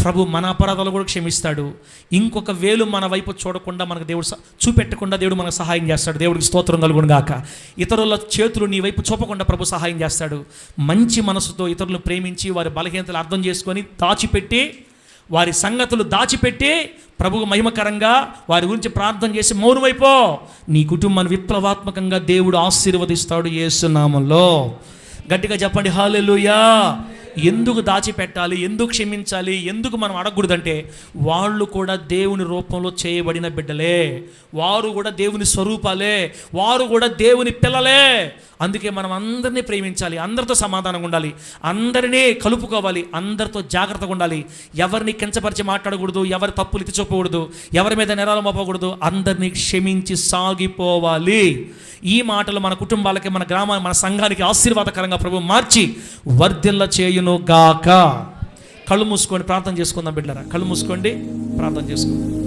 ప్రభు మన అపరాధాలు కూడా క్షమిస్తాడు. ఇంకొక వేలు మన వైపు చూడకుండా, మనకు దేవుడు చూపెట్టకుండా దేవుడు మనకు సహాయం చేస్తాడు. దేవుడికి స్తోత్రం కలుగును గాక. ఇతరుల చేతులు నీ వైపు చూపకుండా ప్రభు సహాయం చేస్తాడు. మంచి మనసుతో ఇతరులను ప్రేమించి వారి బలహీనతలు అర్థం చేసుకొని దాచిపెట్టి, వారి సంగతులు దాచిపెట్టి ప్రభువు మహిమకరంగా వారి గురించి ప్రార్థన చేసి మౌనమైపో. నీ కుటుంబాన్ని విప్లవాత్మకంగా దేవుడు ఆశీర్వదిస్తాడు యేసు నామములో. గట్టిగా చెప్పండి హల్లెలూయా. ఎందుకు దాచిపెట్టాలి, ఎందుకు క్షమించాలి, ఎందుకు మనం అడగకూడదంటే, వాళ్ళు కూడా దేవుని రూపంలో చేయబడిన బిడ్డలే, వారు కూడా దేవుని స్వరూపాలే, వారు కూడా దేవుని పిల్లలే. అందుకే మనం అందరినీ ప్రేమించాలి, అందరితో సమాధానంగా ఉండాలి, అందరినీ కలుపుకోవాలి, అందరితో జాగ్రత్తగా ఉండాలి. ఎవరిని కించపరిచి మాట్లాడకూడదు, ఎవరి తప్పులు ఎత్తి చూపకూడదు, ఎవరి మీద నేరాలు మోపకూడదు. అందరినీ క్షమించి సాగిపోవాలి. ఈ మాటలు మన కుటుంబాలకి, మన గ్రామానికి, మన సంఘానికి ఆశీర్వాదకరంగా ప్రభు మార్చి వర్ధిల్ల చేయును గాక. కళ్ళు మూసుకొని ప్రార్థన చేసుకుందాం బిడ్డలారా. కళ్ళు మూసుకోండి, ప్రార్థన చేసుకుందాం.